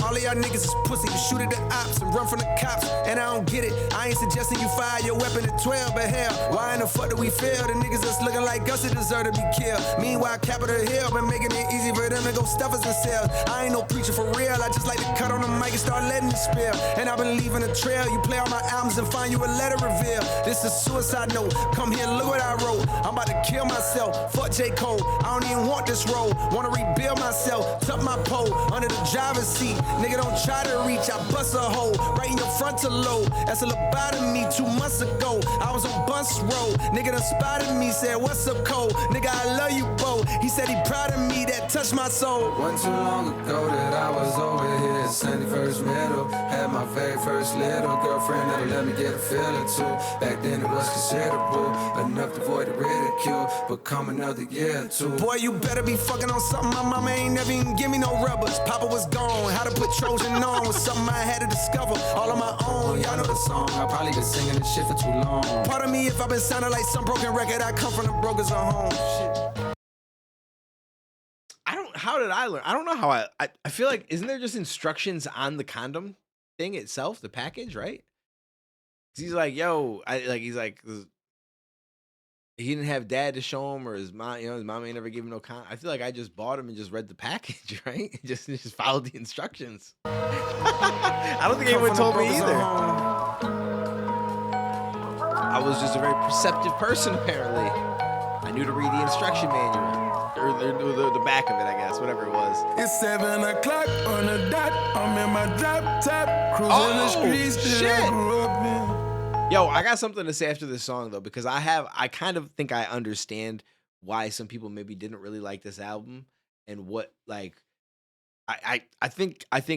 All of y'all niggas is pussy. You shoot at the ops and run from the cops. And I don't get it. I ain't suggesting you fire your weapon at 12, but hell, why in the fuck do we fail? The niggas that's looking like us that deserve to be killed. Meanwhile, Capitol Hill been making it easy for them to go stuff us themselves. I ain't no preacher for real. I just like to cut on the mic and start letting it spill. And I've been leaving a trail. You play all my albums and find you a letter reveal. This is suicide note. Come here, look what I wrote. I'm about to kill myself. Fuck J. Cole. I don't even want this role. Wanna rebuild myself. Tuck my pole under the driver's seat. Nigga, don't try to reach. I bust a hole right in your frontal lobe. That's a lobotomy 2 months ago. I was on Bus Road. Nigga done spotted me. Said, what's up, Cole? Nigga, I love you, Bo. He said he proud of me. That touched my soul. Wasn't too long ago that I was over here at 71st Middle. Had my very first little girlfriend that'll let me get a feel or two. Back then it was considerable, enough to avoid the ridicule. But come another year or two. Boy, you better be fucking on something. My mama ain't never even give me no rubbers. Papa was gone. How to put Trojan on was something I had to discover all on my own. Y'all know the song. I probably been singing this shit for too long. Pardon me if I've been sounding like some broken record. I come from the brokers at home. Shit. How did I learn? I don't know how I feel like, isn't there just instructions on the condom thing itself, the package, right? He's like, yo, he didn't have dad to show him, or his mom, his mom ain't never given no condom. I feel like I just bought him and just read the package, right? just followed the instructions. I don't think anyone told me either. I was just a very perceptive person, apparently. I knew to read the instruction manual. Or the back of it, I guess, whatever it was. It's 7 o'clock on the dot. I'm in my drop top, cruising the streets that I grew up in. Yo, I got something to say after this song though, because I kind of think I understand why some people maybe didn't really like this album, and what like I think I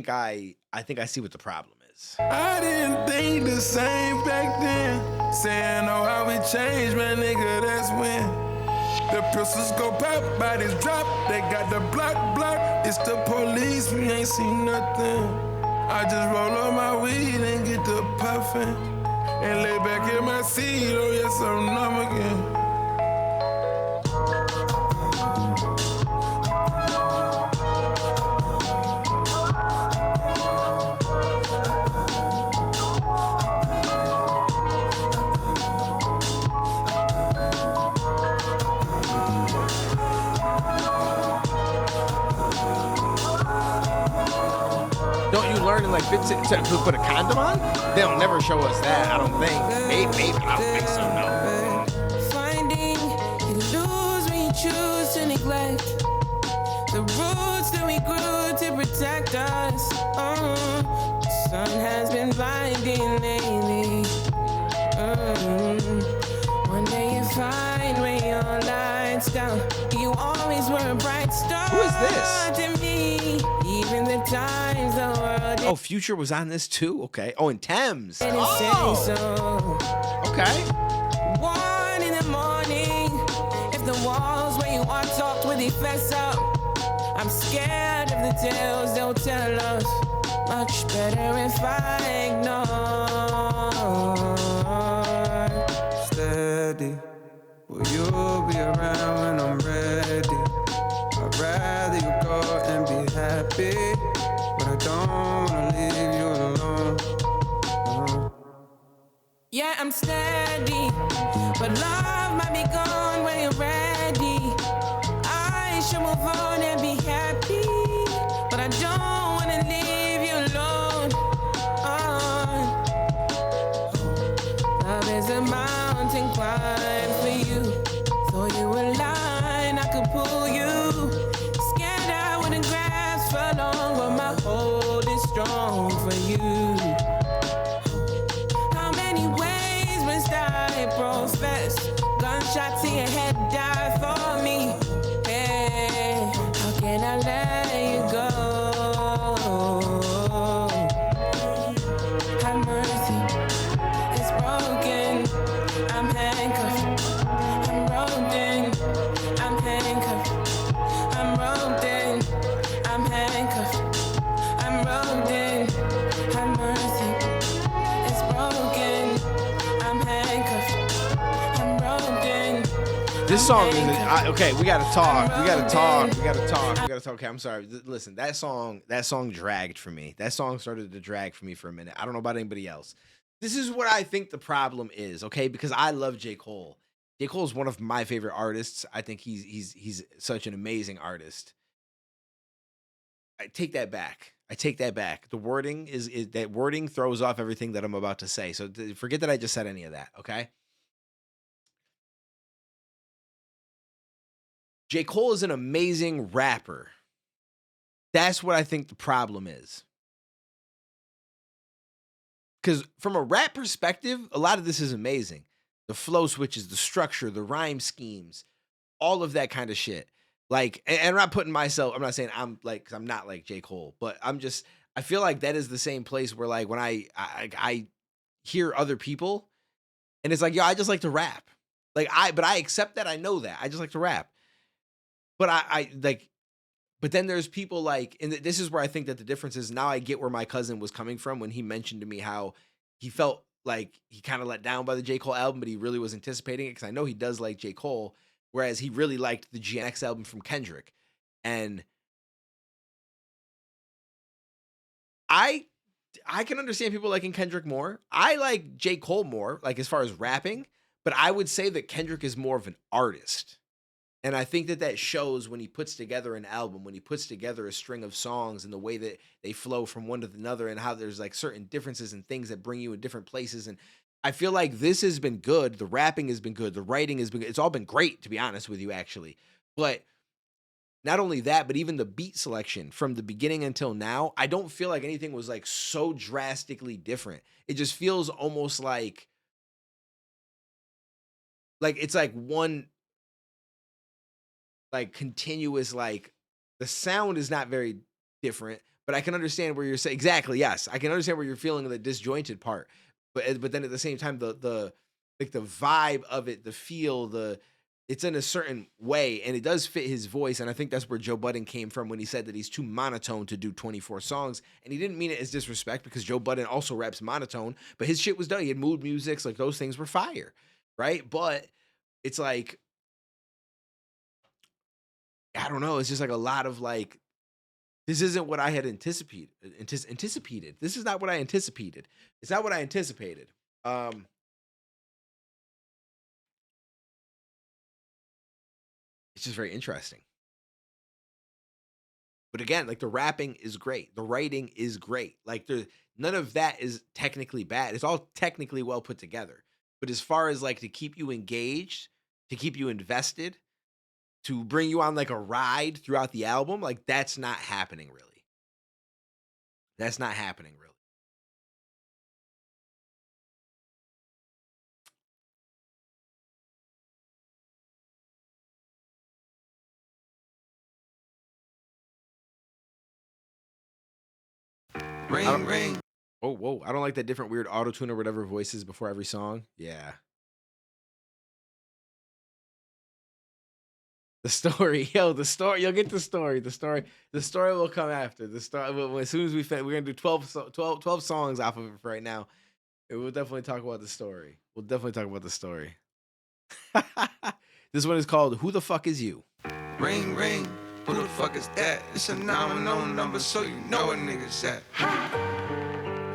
see what the problem is. I didn't think the same back then. Saying, oh, how we changed, man, nigga, that's when. The pistols go pop, bodies drop. They got the block. It's the police, we ain't seen nothing. I just roll up my weed and get the puffin'. And lay back in my seat, oh yes, I'm numb again. learning like 15 to put a condom on? They'll never show us that. I don't think. Maybe I don't think so. No. Finding you lose when you choose to neglect the roots that we grew to protect us. The sun has been blinding lately. One day you find when your lights down. You always were a bright star. Who is this? To me, even the times the world. Oh, Future was on this too. Okay. Oh, and Thames. didn't say so. Okay. 1 in the morning, if the walls where you are talked with they fess up, I'm scared of the tales they'll tell us. Much better if I ignore. Steady, will you be around when I'm ready? I'd rather you go and be happy, but I don't wanna leave you alone. Yeah, I'm steady, but love might be gone when you're ready. I should move on and be happy, but I don't wanna leave you alone. Love is a mountain climb for you. Throw you a line, I could pull you. Scared I wouldn't grasp for long, but my hold is strong for you. How many ways must I profess? Gunshots in your head die for me. Hey, how can I let you go? Have mercy, it's broken. I'm handcuffed, I'm roped in. I'm handcuffed, I'm roped in. I'm handcuffed, I'm roped in. Have mercy, it's broken. I'm handcuffed, I'm roped in. This song is okay. We gotta talk. We gotta talk. We gotta talk. We gotta talk. Okay, I'm sorry. Listen, that song dragged for me. That song started to drag for me for a minute. I don't know about anybody else. This is what I think the problem is. Okay, because I love J. Cole. J. Cole is one of my favorite artists. I think he's such an amazing artist. I take that back. I take that back. The wording is that wording throws off everything that I'm about to say. So forget that I just said any of that. Okay. J. Cole is an amazing rapper. That's what I think the problem is. Because from a rap perspective, a lot of this is amazing. The flow switches, the structure, the rhyme schemes, all of that kind of shit. Like, and I'm not putting myself, I'm not saying I'm like, because I'm not like J. Cole, but I feel like that is the same place where like when I hear other people and it's like, yo, I just like to rap. But I accept that. I know that. I just like to rap. But but then there's people like, and this is where I think that the difference is. Now I get where my cousin was coming from when he mentioned to me how he felt like he kind of let down by the J. Cole album, but he really was anticipating it because I know he does like J. Cole, whereas he really liked the GNX album from Kendrick. And I can understand people liking Kendrick more. I like J. Cole more, like as far as rapping, but I would say that Kendrick is more of an artist. And I think that shows when he puts together an album, when he puts together a string of songs and the way that they flow from one to another and how there's like certain differences and things that bring you in different places. And I feel like this has been good. The rapping has been good. The writing has been good. It's all been great, to be honest with you, actually. But not only that, but even the beat selection from the beginning until now, I don't feel like anything was like so drastically different. It just feels almost like it's like one like continuous, like the sound is not very different, but I can understand where you're saying exactly. Yes, I can understand where you're feeling the disjointed part, but then at the same time, the like the vibe of it, the feel, it's in a certain way, and it does fit his voice, and I think that's where Joe Budden came from when he said that he's too monotone to do 24 songs, and he didn't mean it as disrespect because Joe Budden also raps monotone, but his shit was done. He had mood music, like those things were fire, right? But it's like, I don't know. It's just like a lot of like, this isn't what I had anticipated. This is not what I anticipated. It's not what I anticipated. It's just very interesting. But again, like the rapping is great. The writing is great. Like none of that is technically bad. It's all technically well put together. But as far as like to keep you engaged, to keep you invested, to bring you on like a ride throughout the album, like that's not happening really. That's not happening really. Ring, ring. Oh, whoa. I don't like that different weird auto-tune or whatever voices before every song. Yeah. The story. Yo, the story. You'll get the story. The story will come after. The story. As soon as we finish, we're going to do 12 songs off of it for right now. And we'll definitely talk about the story. This one is called Who the Fuck Is You? Ring, ring. Who the fuck is that? It's a non-known number, so you know what niggas at.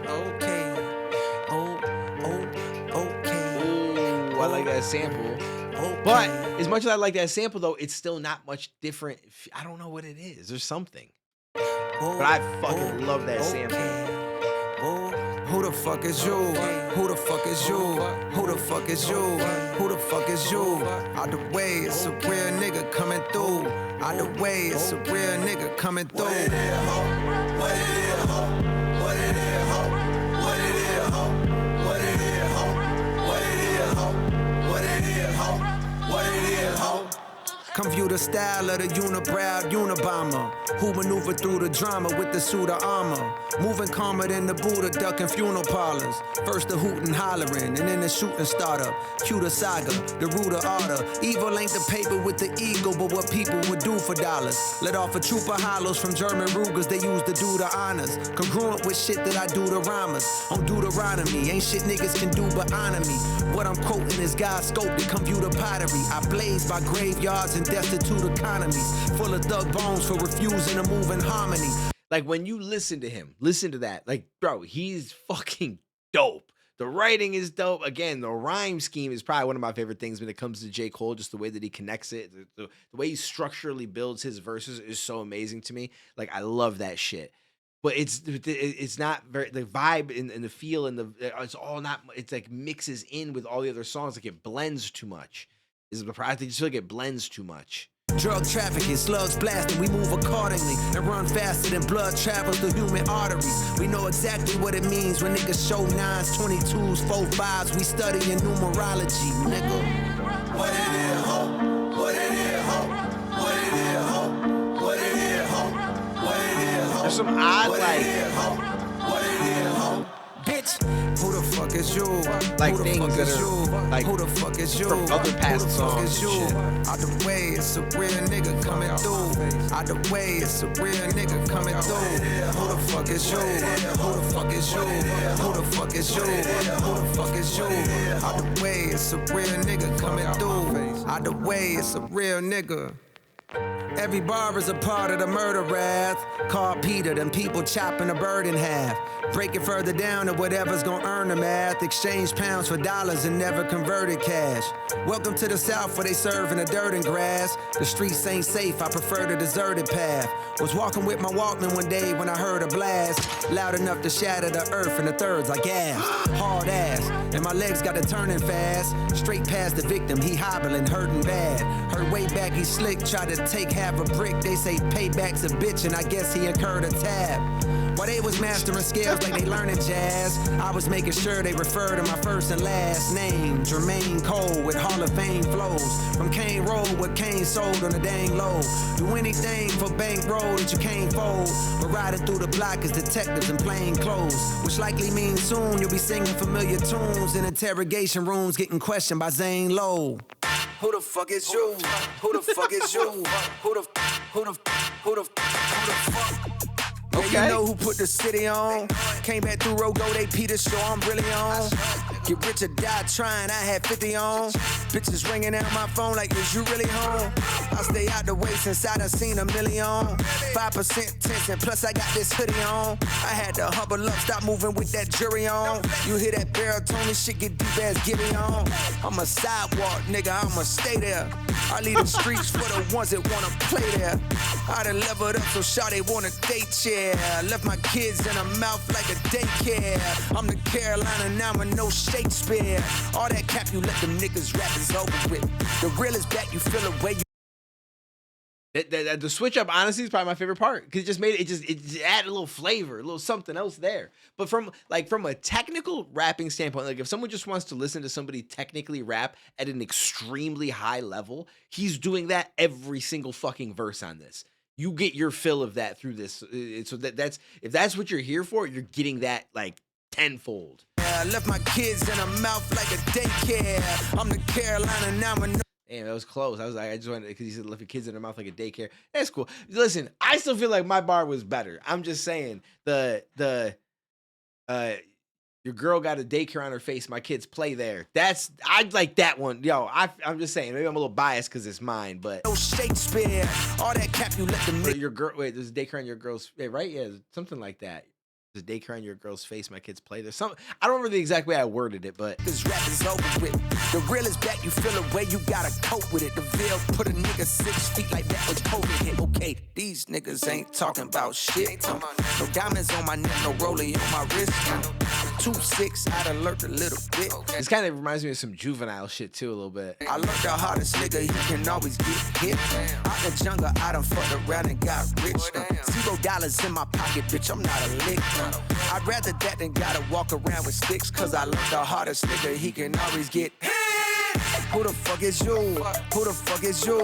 Okay. Ooh, I like that sample. But as much as I like that sample, though, it's still not much different. I don't know what it is. There's something. But I fucking love that sample. Who the fuck is you? Who the fuck is you? Who the fuck is you? Who the fuck is you? Out the way, it's a real nigga coming through. Out the way, it's a real nigga coming through. What it is, ho? What it is, ho? What it is, ho? What it is, ho? What it is, ho? What it is, ho? What it is, ho? What it is, ho? Come view the style of the unibrow Unabomber, who maneuver through the drama with the suit of armor. Moving calmer than the Buddha, ducking funeral parlors. First the hootin' hollering, and then the shooting startup. Cue the saga, the root of order. Evil ain't the paper with the ego, but what people would do for dollars. Let off a troop of hollows from German Rugers, they used to do the honors. Congruent with shit that I do to rhymers. On Deuteronomy, ain't shit niggas can do but honor me. What I'm quoting is God's scope to come view the pottery. I blaze by graveyards and destitute economies, full of thug bones for refusing to move in harmony. Like when you listen to him, listen to that. Like, bro, he's fucking dope. The writing is dope. Again, the rhyme scheme is probably one of my favorite things when it comes to J. Cole, just the way that he connects it. The way he structurally builds his verses is so amazing to me. Like, I love that shit. But it's not very, the vibe and the feel and it's all not, it's like mixes in with all the other songs. Like it blends too much. I just feel like it blends too much. Drug trafficking, slugs blasting, we move accordingly and run faster than blood travels through human arteries. We know exactly what it means when niggas show 9s, 22s, 4-5s. We study in numerology, nigga. What it is, ho? What it is, ho? What it is, ho? What it is, ho? What it is, ho? There's some odd, what like, it is, ho? What it is, ho? Bitch, who the fuck is you? Like who the things fuck that is are you? like Who the fuck is you? from other past who the fuck songs is you? and shit. Out the way, it's a real nigga coming through. Out the way, it's a real nigga coming through. Who the fuck is you? Who the fuck is you? Who the fuck is you? Who the fuck is you? Out the way, it's a real nigga coming through. Out the way, it's a real nigga. Every bar is a part of the murder wrath. Call Peter, them people chopping a bird in half. Break it further down to whatever's gonna earn the math. Exchange pounds for dollars and never converted cash. Welcome to the South where they serve in the dirt and grass. The streets ain't safe, I prefer the deserted path. Was walking with my Walkman one day when I heard a blast. Loud enough to shatter the earth in the thirds like gas. Hard ass, and my legs got to turning fast. Straight past the victim, he hobbling, hurting bad. Heard way back he slick, tried to take half a brick. They say payback's a bitch, and I guess he incurred a tab. While they was mastering scales like they learning jazz, I was making sure they refer to my first and last name. Jermaine Cole with Hall of Fame flows. From Kane Road, what Kane sold on the dang low. Do anything for bankroll that you can't fold. But riding through the block is detectives in plain clothes, which likely means soon you'll be singing familiar tunes in interrogation rooms, getting questioned by Zane Lowe. Who the fuck is you? Who the fuck is you? Who the fuck? Okay. Yeah, you know who put the city on? Came back through Rogo, they Peter show I'm really on. Get rich or die trying, I had 50 on. Bitches ringing out my phone like, is you really home? I stay out the way since I done seen a million. 5% tense and plus I got this hoodie on. I had to humble up, stop moving with that jury on. You hear that baritone, this shit get deep as Gibby on. I'm a sidewalk nigga, I'ma stay there. I leave the streets for the ones that wanna play there. I done leveled up so shawty want a day chair. Left my kids in a mouth like a daycare. I'm the Carolina, now I'm no Shakespeare. All that cap you let them niggas rap is over with. The real is back, you feel the way you. The switch up, honestly, is probably my favorite part because it just made it just added a little flavor, a little something else there. But from a technical rapping standpoint, like if someone just wants to listen to somebody technically rap at an extremely high level, he's doing that every single fucking verse on this. You get your fill of that through this. So that's if that's what you're here for, you're getting that like tenfold. I left my kids in a mouth like a daycare. I'm the Carolina, now I'm Damn, that was close. I was like, I just wanted because he said left your kids in their mouth like a daycare. That's cool. Listen, I still feel like my bar was better. I'm just saying your girl got a daycare on her face. My kids play there. I like that one. Yo, I'm just saying. Maybe I'm a little biased because it's mine, but no Shakespeare. All that cap you let them. Your girl. Wait, there's a daycare on your girl's. Yeah, right? Yeah, something like that. There's a daycare on your girl's face. My kids play. There's some. I don't remember the exact way I worded it, but this rap is over with. The real is back. You feel the way you gotta cope with it. The veil put a nigga 6 feet like that was COVID hit. Okay, these niggas ain't talking about shit. No diamonds on my neck, no rollie on my wrist. 2-6, I done learned a little bit. This kind of reminds me of some juvenile shit too, a little bit. I learned the hardest nigga, he can always get hit. Out the jungle, I done fucked around and got rich. $0 in my pocket, bitch, I'm not a lick. I'd rather that than gotta walk around with sticks. Cause I learned the hardest nigga, he can always get hit. Who the fuck is you? Who the fuck is you?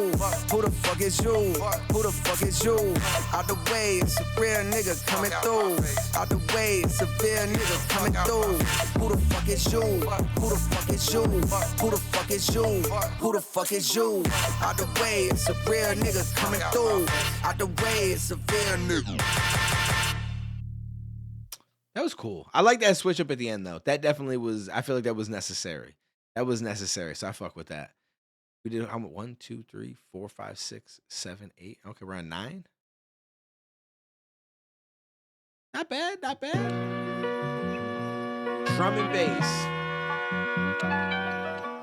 Who the fuck is you? Who the fuck is you? Out the way, it's a real nigga coming through. Out the way, it's a real nigga coming through. Who the fuck is you? Who the fuck is you? Who the fuck is you? Who the fuck is you? Out the way, it's a real nigga coming through. Out the way, it's a real nigga. That was cool. I like that switch up at the end though. That definitely was. I feel like that was necessary. That was necessary, so I fuck with that. We did 1, 2, 3, 4, 5, 6, 7, 8. Okay, we're on 9. Not bad, not bad. Drum and bass.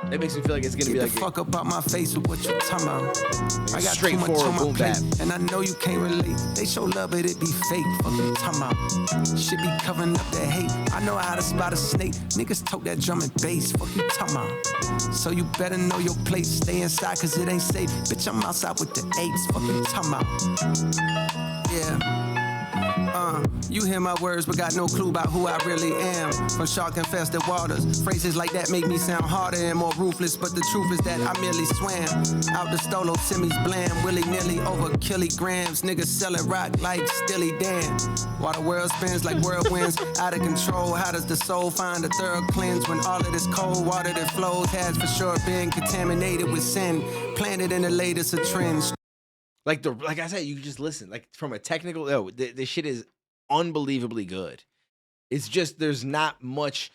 That makes me feel like it's gonna be like the fuck up out my face with what you talking about. I got too much straightforward on my boom plate, bap. and I know you can't relate. They show love, but it be fake. Fuck you talking about. Shit be covering up that hate. I know how to spot a snake. Niggas talk that drum and bass. Fuck you talking about. So you better know your place. Stay inside, cause it ain't safe. Bitch, I'm outside with the 8s. Fuck you talking about. Yeah. You hear my words, but got no clue about who I really am. From shark-infested waters, phrases like that make me sound harder and more ruthless. But the truth is that I merely swam out the stolo, semis blam, willy-nilly over kilograms. Niggas selling rock like Stilly Dan. While the world spins like whirlwinds, out of control. How does the soul find a thorough cleanse when all of this cold water that flows has for sure been contaminated with sin, planted in the latest of trends? Like I said, you just listen. Like from a technical, the shit is unbelievably good. It's just there's not much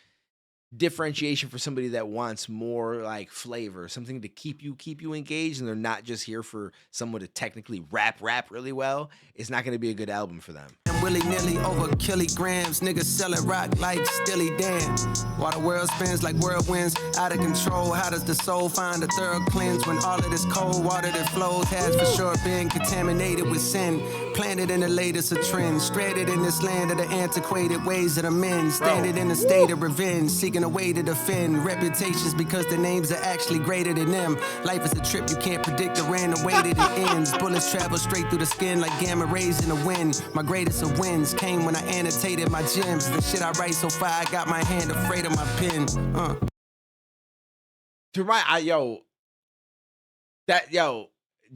differentiation for somebody that wants more like flavor, something to keep you engaged, and they're not just here for someone to technically rap really well. It's not going to be a good album for them. Willy-nilly over kilograms, niggas selling rock like Stilly Dan. While the world spins like whirlwinds, out of control. How does the soul find a thorough cleanse when all of this cold water that flows has for sure been contaminated with sin, planted in the latest of trends, stranded in this land of the antiquated ways of the men, standing in a state of revenge, seeking a way to defend reputations because the names are actually greater than them. Life is a trip you can't predict the random way that it ends. Bullets travel straight through the skin like gamma rays in the wind. My greatest of wins came when I annotated my gems. The shit I write so far, I got my hand afraid of my pen.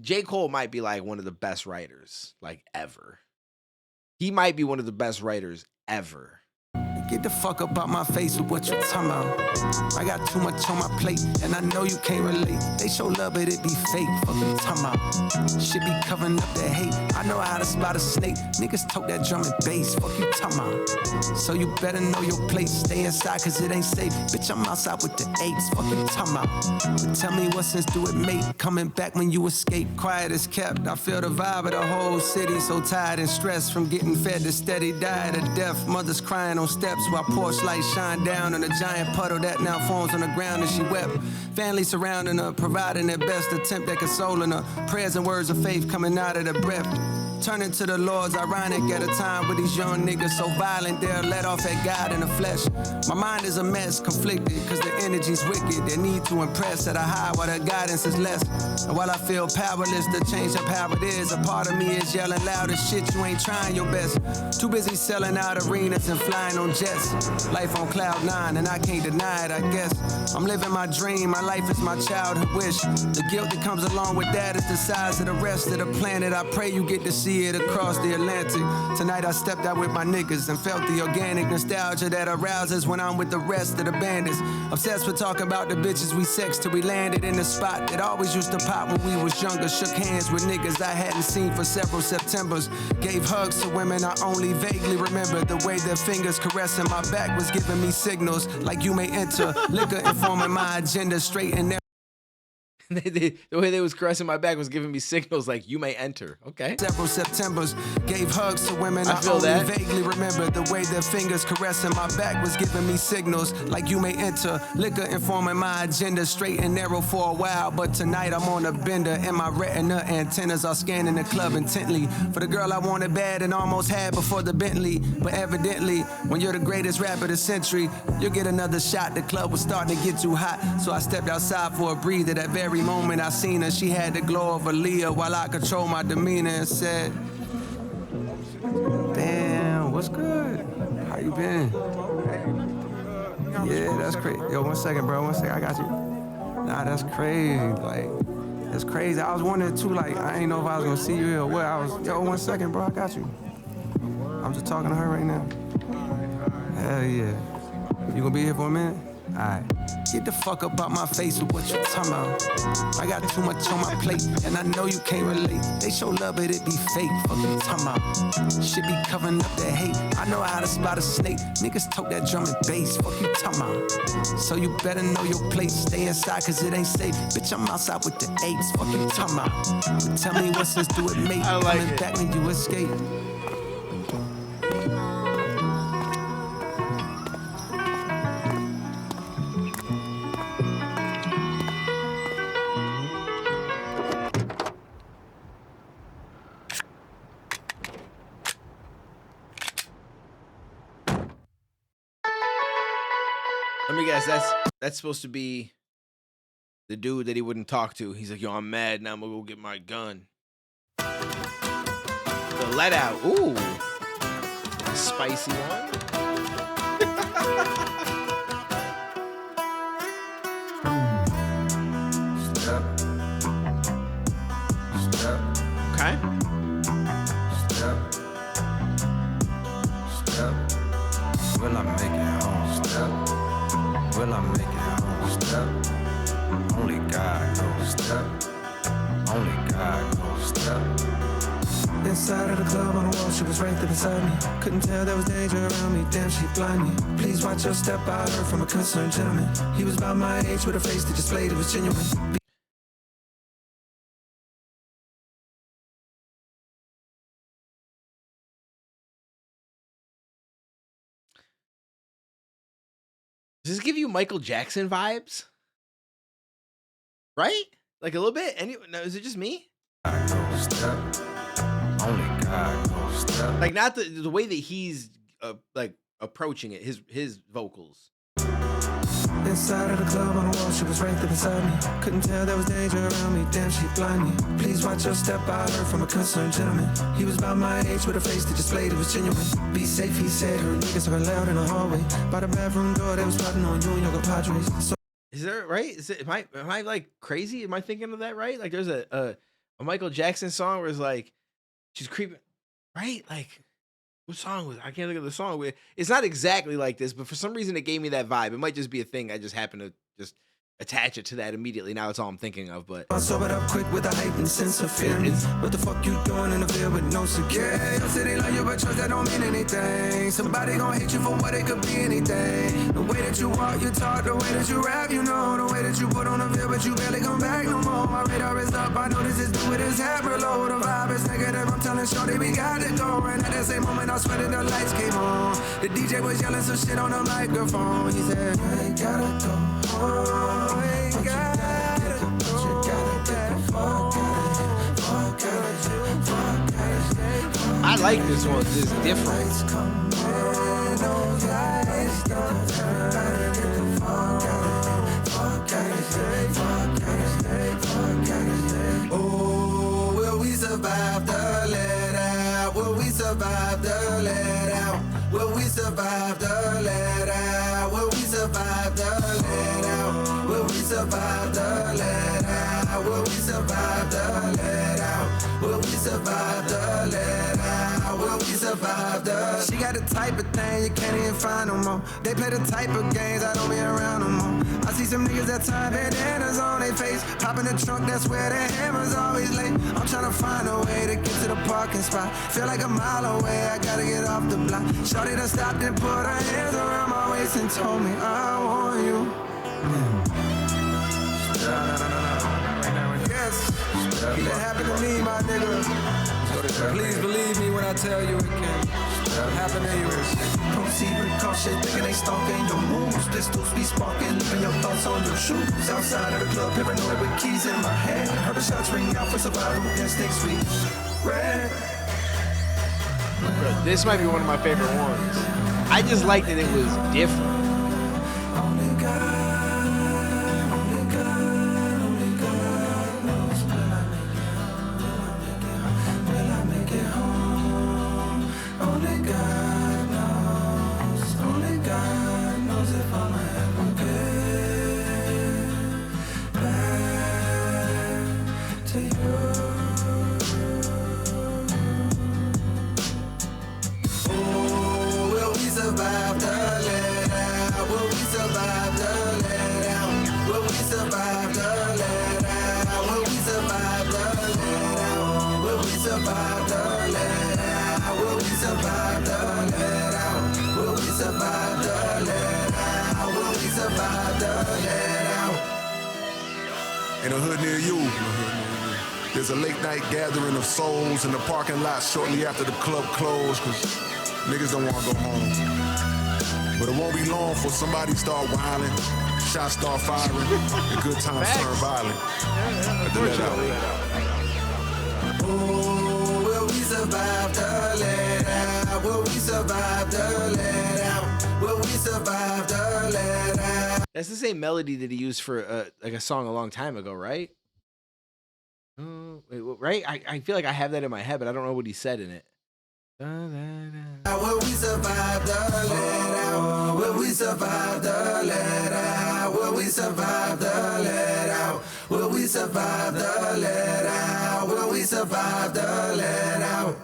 J. Cole might be like one of the best writers like ever. He might be one of the best writers ever. Get the fuck up out my face with what you talking about. I got too much on my plate, and I know you can't relate. They show love, but it be fake. Fuck you talking about. Shit be covering up that hate. I know how to spot a snake. Niggas talk that drum and bass. Fuck you talking about. So you better know your place. Stay inside, cause it ain't safe. Bitch, I'm outside with the apes. Fuck you talking about. But tell me what sense do it make? Coming back when you escape. Quiet as kept. I feel the vibe of the whole city. So tired and stressed from getting fed to steady diet of death. Mothers crying on steps while porch lights shine down on a giant puddle that now forms on the ground, and she wept. Family surrounding her, providing their best attempt at consoling her. Prayers and words of faith coming out of the breath. Turning to the Lord's ironic at a time with these young niggas so violent they'll let off at God in the flesh. My mind is a mess, conflicted, cause the energy's wicked. They need to impress at a high while the guidance is less. And while I feel powerless to change up how it is, a part of me is yelling loud as shit, you ain't trying your best. Too busy selling out arenas and flying on jets. Life on cloud nine, and I can't deny it, I guess. I'm living my dream, my life is my childhood wish. The guilt that comes along with that is the size of the rest of the planet. I pray you get to see it across the Atlantic. Tonight I stepped out with my niggas and felt the organic nostalgia that arouses when I'm with the rest of the bandits. Obsessed with talking about the bitches we sexed till we landed in the spot that always used to pop when we was younger. Shook hands with niggas I hadn't seen for several Septembers. Gave hugs to women I only vaguely remember. The way their fingers caressing my back was giving me signals like you may enter. Liquor informing my agenda straight and narrow. The way they was caressing my back was giving me signals like you may enter. Okay. Several Septembers, gave hugs to women I feel only that. vaguely remember. The way their fingers caressing my back was giving me signals like you may enter. Liquor informing my agenda straight and narrow for a while, but tonight I'm on a bender and my retina antennas are scanning the club intently for the girl I wanted bad and almost had before the Bentley. But evidently, when you're the greatest rapper of the century, you'll get another shot. The club was starting to get too hot, so I stepped outside for a breather. That very moment I seen her, she had the glow of Aaliyah while I control my demeanor and said, damn, what's good? How you been? Yeah, that's crazy. Yo, 1 second, bro, 1 second, I got you. Nah, that's crazy, like, that's crazy. I was wondering too, like, I ain't know if I was gonna see you here or what. Yo, 1 second, bro, I got you. I'm just talking to her right now. Hell yeah. You gonna be here for a minute? Alright. Get the fuck up out my face with what you talking about. I got too much on my plate, and I know you can't relate. They show love, but it be fake. Fuck you talking about. Shit be covering up that hate. I know how to spot a snake. Niggas talk that drum and bass. Fuck you talking about. So you better know your place. Stay inside, cause it ain't safe. Bitch, I'm outside with the apes. Fuck you talking about. But tell me what sense do it make? I like Coming it. back when you escape. Let me guess, that's supposed to be the dude that he wouldn't talk to. He's like, yo, I'm mad, now I'm gonna go get my gun. The let out. Ooh. A spicy one. Step. Step. Okay. Step. Step. Will I make it home? Step. Will I make it home? Step. Only God knows. Step. Only God knows. Step. Inside of the club on the wall, she was right there beside me. Couldn't tell there was danger around me. Damn, she blind me. Please watch your step. I heard from a concerned gentleman. He was about my age with a face that displayed it was genuine. Does this give you Michael Jackson vibes? Right? Like a little bit? No, is it just me? Step. Only God knows. Step. Like not the way that he's like approaching it, his vocals. Inside of the club on the wall, she was right there beside me. Couldn't tell there was danger around me. Damn, she blind me. Please watch your step. I heard from a concerned gentleman. He was about my age with a face that displayed it was genuine. Be safe, he said. Her niggas talking loud in the hallway. By the bathroom door, they was plotting on you and your compadres. So Is there right? Is it am I like crazy? Am I thinking of that right? Like there's a Michael Jackson song where it's like she's creeping, right? Like What song was I can't think of the song. It's not exactly like this, but for some reason it gave me that vibe. It might just be a thing. I just happen to just attach it to that immediately. Now it's all I'm thinking of, but I sobered up quick with a heightened sense of fear. What the fuck you doing in the field with no security? Your city love you, but trust that don't mean anything. Somebody gon' hate you for what it could be anything. The way that you walk, you talk, the way that you rap, you know. The way that you put on the field, but you barely come back no more. My radar is up, I know this is new with his hat below. The vibe is negative, I'm telling shorty we got it going. At that same moment, I swear that the lights came on. The DJ was yelling some shit on the microphone. He said, I ain't gotta go home. I like this one. This is different. Oh, will we survive the let out? Will we survive the let out? Will we survive the let out? Will we survive the let out? Will we survive the let out? Will we survive the let out? Will we survive the let out? Will we survive the? She got the type of thing you can't even find no more. They play the type of games I don't be around no more. I see some niggas that tie bandanas on their face. Pop in the trunk, that's where their hammers always lay. I'm trying to find a way to get to the parking spot. Feel like a mile away, I gotta get off the block. Shorty done stopped and put her hands around my waist and told me I want you. Yes, that happened to me, my nigga. Please believe me when I tell you it can happen to you. Proceed with caution, thinking they stalking your moves. Pistols be sparking, leaving your thoughts on your shoes. Outside of the club, paranoid with keys in my hand. Heard the shots ring out for survival, yes, next week. Red. Bro, this might be one of my favorite ones. I just liked that it was different. In a hood near you, there's a late night gathering of souls in the parking lot shortly after the club closed, cause niggas don't wanna go home. But it won't be long before somebody start wilding, shots start firing, and good times turn violent. Oh, will we survive the let out? Will we survive the let out? Will we survive the let out? That's the same melody that he used for like a song a long time ago, right? Right? I feel like I have that in my head, but I don't know what he said in it. Will we survive the let out? Will we survive the let out? Will we survive the let out? Will we survive the let out? Will we survive the let out?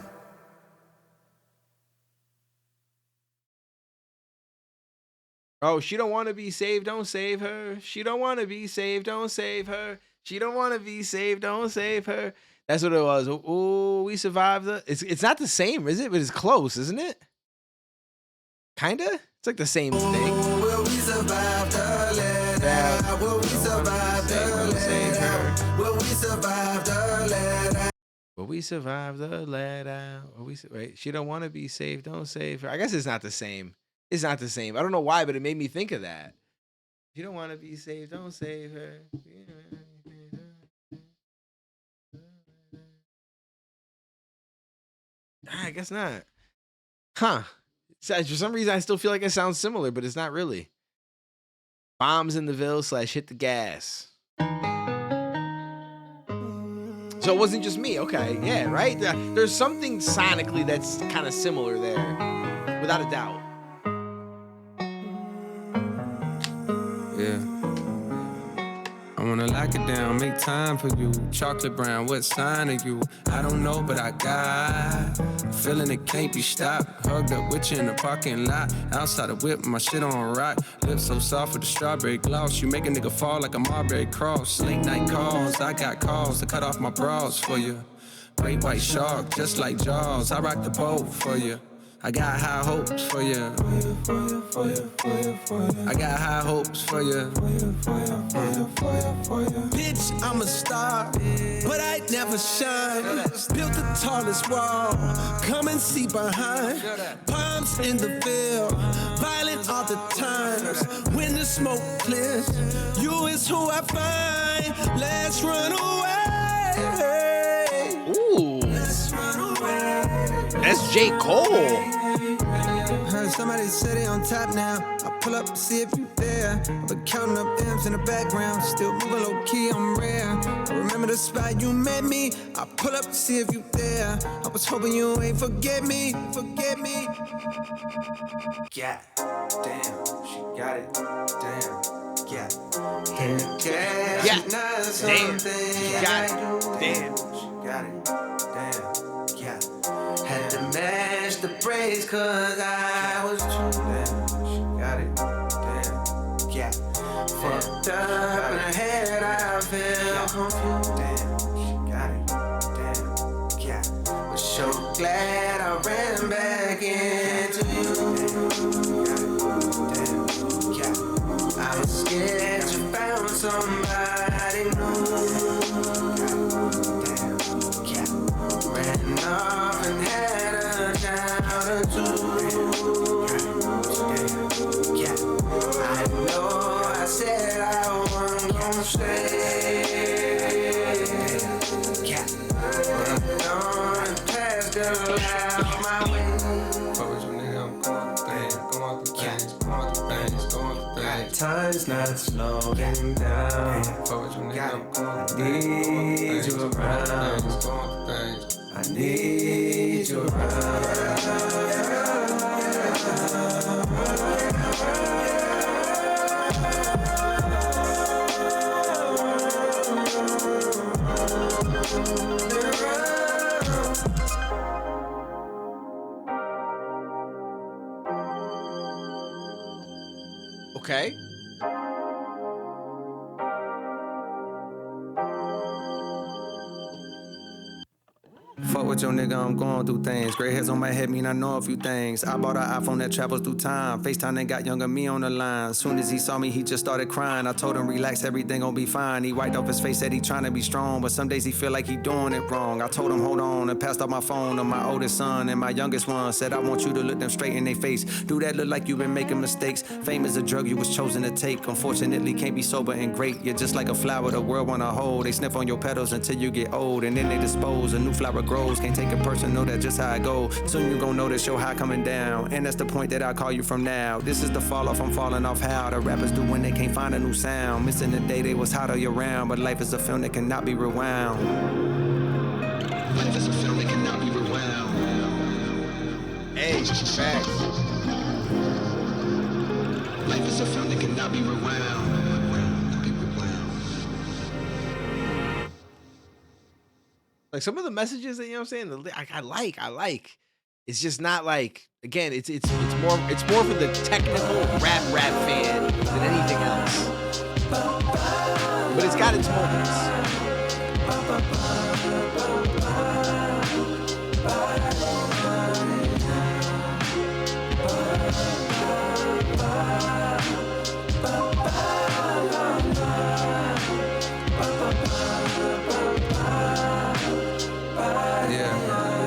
Oh, she don't want to be saved, don't save her. She don't want to be saved, don't save her. She don't want to be saved, don't save her. That's what it was. Oh, we survived the. It's not the same, is it? But it's close, isn't it? Kinda. It's like the same thing. Will we survive the let out? Will we survive the let out? Will we survive the let out? Will we survive the let out? Wait, she don't want to be saved, don't save her. I guess it's not the same. It's not the same. I don't know why, but it made me think of that. You don't want to be saved, don't save her. I guess not. Huh. For some reason, I still feel like it sounds similar, but it's not really. Bombs in the Ville / hit the gas. So it wasn't just me. Okay. Yeah, right? There's something sonically that's kind of similar there, without a doubt. Yeah. I wanna lock it down, make time for you. Chocolate brown, what sign are you? I don't know, but I got a feeling it can't be stopped. Hugged up with you in the parking lot. Outside the whip, my shit on rock. Lips so soft with the strawberry gloss. You make a nigga fall like a Marbury cross. Late night calls, I got calls to cut off my bras for you. Great white shark, just like Jaws. I rock the boat for you. I got high hopes for you. I got high hopes for you. Bitch, I'm a star, but I never shine. Built the tallest wall, come and see behind. Palms in the field, violent all the times. When the smoke clears, you is who I find. Let's run away. Ooh. Let's run away. That's J. Cole. Heard somebody say they on top now. I pull up to see if you there. But counting up M's in the background. Still moving low key, I'm rare. I remember the spot you met me. I pull up to see if you there. I was hoping you ain't forget me. Forget me. Yeah, damn, she got it. Damn, yeah. Yeah, Yeah. damn, Got it. Damn. She got it. Damn, yeah. Had to match the braids cause I was too damn. She got it. Damn, yeah. Fucked up in her head, I feel confused. Damn, she got it. Damn, yeah. Was so glad I ran back into you. Damn, yeah. I was scared you found somebody new. Ran off and had a child or two. Yeah, I know I said I wasn't gonna stay. Yeah, but I'm gonna pass the light my way. Fuck with you, nigga, I'm going through things, going through things, going through things, going through things. Time's not slowing down. Fuck with you, nigga, I'm going through things, need you around. I need you Okay. Fuck with your nigga, I'm going through things. Gray hairs on my head mean I know a few things. I bought an iPhone that travels through time. FaceTime and got younger me on the line. Soon as he saw me, he just started crying. I told him relax, everything gon' be fine. He wiped off his face, said he tryna be strong, but some days he feel like he doing it wrong. I told him hold on and passed off my phone to my oldest son and my youngest one. Said I want you to look them straight in their face. Do that look like you been making mistakes. Fame is a drug you was chosen to take. Unfortunately, can't be sober and great. You're just like a flower the world wanna hold. They sniff on your petals until you get old, and then they dispose. A new flower grows, can't take it personal, that's just how I go. Soon you gon' notice your high coming down, and that's the point that I call you from now. This is the fall off, I'm falling off how the rappers do when they can't find a new sound. Missing the day they was hot all year round, but life is a film that cannot be rewound. Life is a film that cannot be rewound. Hey, facts. Life is a film that cannot be rewound. Like some of the messages that, you know what I'm saying, I like. It's just not like, again, it's more for the technical rap fan than anything else. But it's got its moments.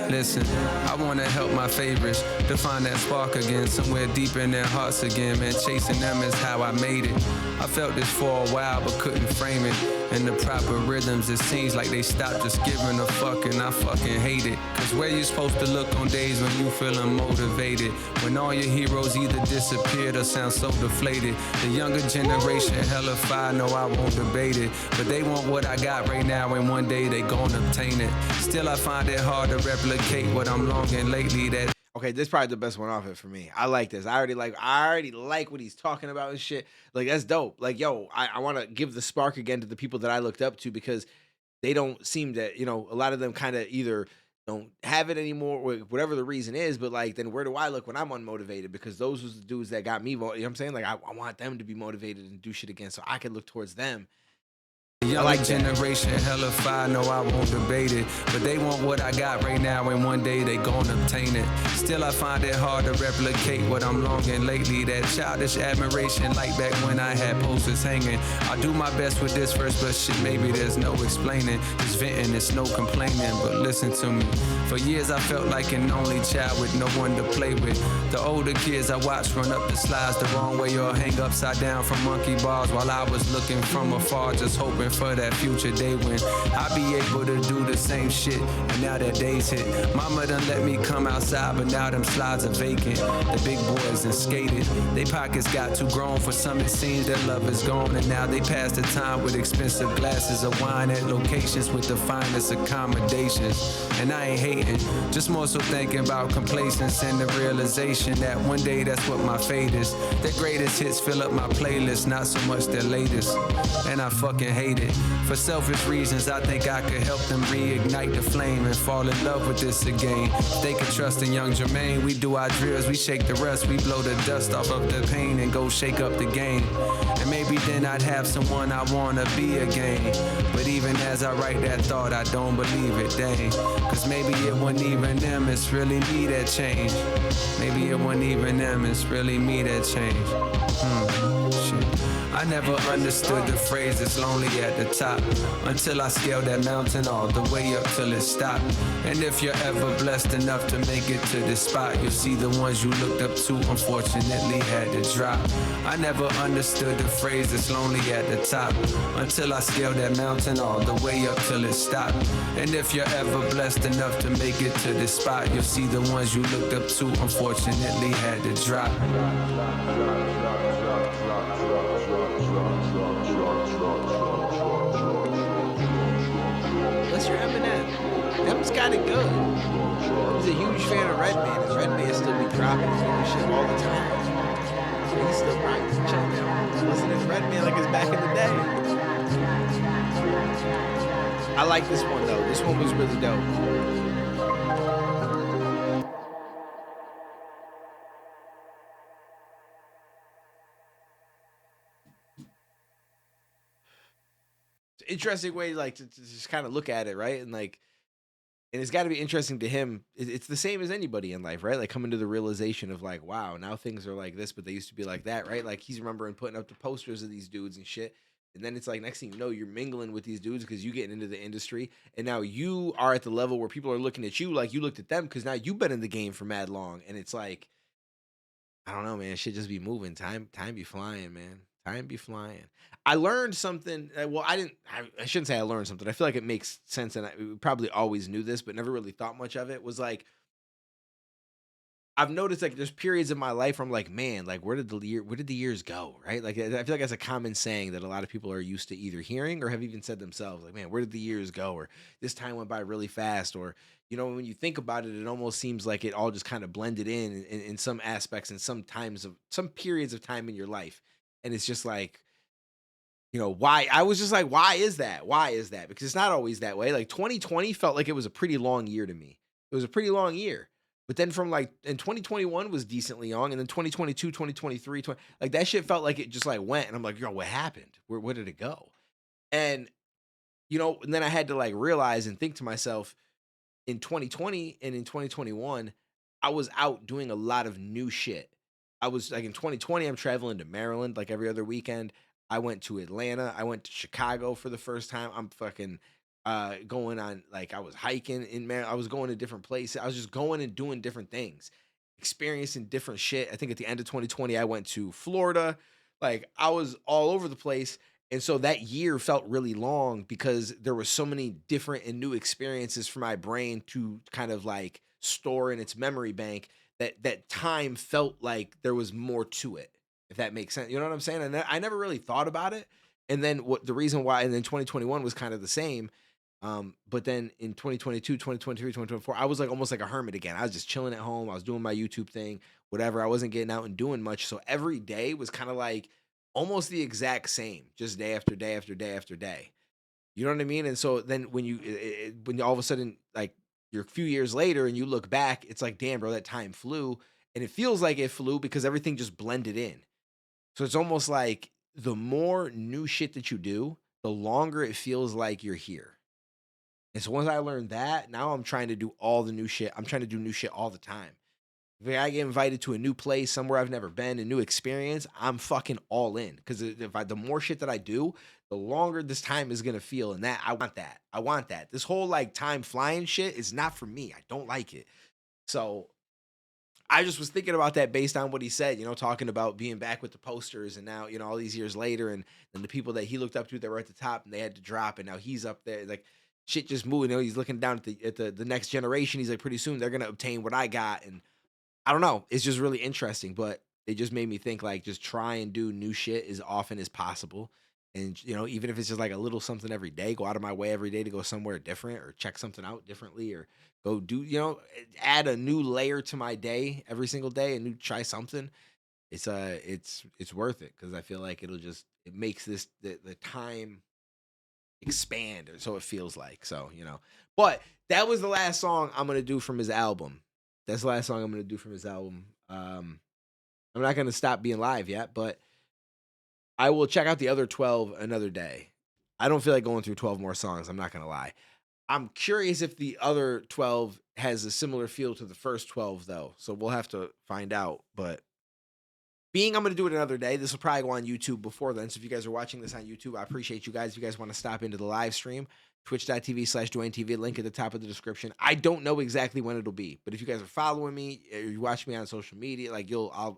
Listen, I wanna help my favorites to find that spark again, somewhere deep in their hearts again, man. Chasing them is how I made it. I felt this for a while, but couldn't frame it. In the proper rhythms, it seems like they stopped just giving a fuck, and I fucking hate it. Cause where you supposed to look on days when you feeling motivated? When all your heroes either disappeared or sound so deflated. The younger generation hella fire, no I won't debate it. But they want what I got right now, and one day they gon' obtain it. Still I find it hard to replicate what I'm longing lately. That Okay, this is probably the best one off it for me. I like this. I already like what he's talking about and shit. Like that's dope. Like, yo, I want to give the spark again to the people that I looked up to because they don't seem to, a lot of them kind of either don't have it anymore or whatever the reason is, but like then where do I look when I'm unmotivated? Because those was the dudes that got me, you know what I'm saying? Like I want them to be motivated and do shit again so I can look towards them. Young generation, hella fire, no, I won't debate it. But they want what I got right now, and one day they gon' obtain it. Still, I find it hard to replicate what I'm longing lately. That childish admiration, like back when I had posters hanging. I do my best with this verse, but shit, maybe there's no explaining. It's venting, it's no complaining, but listen to me. For years, I felt like an only child with no one to play with. The older kids I watched run up the slides the wrong way or hang upside down from monkey bars while I was looking from afar, just hoping for that future day when I be able to do the same shit. And now that day's hit. Mama done let me come outside, but now them slides are vacant. The big boys done skated. They pockets got too grown. For some it seems their love is gone, and now they pass the time with expensive glasses of wine at locations with the finest accommodations. And I ain't hating, just more so thinking about complacence and the realization that one day that's what my fate is. Their greatest hits fill up my playlist, not so much their latest. And I fucking hate it. For selfish reasons, I think I could help them reignite the flame and fall in love with this again. If they could trust in young Jermaine, we do our drills, we shake the rest, we blow the dust off of the pain and go shake up the game. And maybe then I'd have someone I wanna be again. But even as I write that thought, I don't believe it, dang. Cause maybe it wasn't even them, it's really me that changed. Maybe it wasn't even them, it's really me that changed. Shit. I never understood the phrase it's lonely at the top until I scaled that mountain all the way up till it stopped. And if you're ever blessed enough to make it to this spot, you'll see the ones you looked up to unfortunately had to drop. I never understood the phrase it's lonely at the top until I scaled that mountain all the way up till it stopped. And if you're ever blessed enough to make it to this spot, you'll see the ones you looked up to unfortunately had to drop. What's your Eminem? Em's kind of good. He's a huge fan of Redman, and Redman still be dropping his shit all the time. So he's still right. Chill now. Just listening to Redman like it's back in the day. I like this one though. This one was really dope. Interesting way like to just kind of look at it, right? And it's got to be interesting to him. It's the same as anybody in life, right? Like coming to the realization of like, wow, now things are like this, but they used to be like that, right? Like he's remembering putting up the posters of these dudes and shit. And then it's like next thing you know, you're mingling with these dudes because you getting into the industry, and now you are at the level where people are looking at you like you looked at them because now you've been in the game for mad long, and it's like, I don't know, man. Shit just be moving. Time be flying, man. Time be flying. I learned something. Well, I shouldn't say I learned something. I feel like it makes sense, and I probably always knew this, but never really thought much of it. Was like, I've noticed like there's periods in my life where I'm like, man, like where did the years go, right? Like I feel like that's a common saying that a lot of people are used to either hearing or have even said themselves. Like, man, where did the years go? Or this time went by really fast. Or when you think about it, it almost seems like it all just kind of blended in some aspects and some periods of time in your life. And it's just like, why? I was just like, why is that? Why is that? Because it's not always that way. Like 2020 felt like it was a pretty long year to me. It was a pretty long year. But then and 2021 was decently long. And then 2022, 2023, like that shit felt like it just like went. And I'm like, yo, what happened? Where did it go? And, and then I had to like realize and think to myself, in 2020 and in 2021, I was out doing a lot of new shit. I was like in 2020, I'm traveling to Maryland like every other weekend. I went to Atlanta. I went to Chicago for the first time. I'm fucking going on, like I was hiking in Maryland. I was going to different places. I was just going and doing different things, experiencing different shit. I think at the end of 2020, I went to Florida. Like I was all over the place. And so that year felt really long because there were so many different and new experiences for my brain to kind of like store in its memory bank that time felt like there was more to it, if that makes sense. You know what I'm saying? And I never really thought about it. And then the reason why, and then 2021 was kind of the same. But then in 2022, 2023, 2024, I was like almost like a hermit again. I was just chilling at home. I was doing my YouTube thing, whatever. I wasn't getting out and doing much. So every day was kind of like almost the exact same, just day after day after day after day. You know what I mean? And so then when when all of a sudden, like, you're a few years later and you look back, it's like, damn, bro, that time flew. And it feels like it flew because everything just blended in. So it's almost like the more new shit that you do, the longer it feels like you're here. And so once I learned that, now I'm trying to do all the new shit. I'm trying to do new shit all the time. If I get invited to a new place, somewhere I've never been, a new experience, I'm fucking all in. Because the more shit that I do, the longer this time is gonna feel. And that I want that. I want that. This whole like time flying shit is not for me. I don't like it. So I just was thinking about that based on what he said, talking about being back with the posters and now, all these years later and the people that he looked up to that were at the top and they had to drop and now he's up there. Like shit just moving. He's looking down at the next generation. He's like, pretty soon they're gonna obtain what I got. And I don't know. It's just really interesting, but it just made me think like just try and do new shit as often as possible. And even if it's just like a little something every day, go out of my way every day to go somewhere different or check something out differently or go do, add a new layer to my day every single day and try something. It's worth it because I feel like it makes the time expand or so it feels like. So, but that was the last song I'm going to do from his album. That's the last song I'm going to do from his album. I'm not going to stop being live yet, but I will check out the other 12 another day. I don't feel like going through 12 more songs. I'm not going to lie. I'm curious if the other 12 has a similar feel to the first 12, though. So we'll have to find out. But I'm going to do it another day. This will probably go on YouTube before then. So if you guys are watching this on YouTube, I appreciate you guys. If you guys want to stop into the live stream, twitch.tv/DuaneTV, link at the top of the description. I don't know exactly when it'll be, but if you guys are following me, or you watch me on social media, like I'll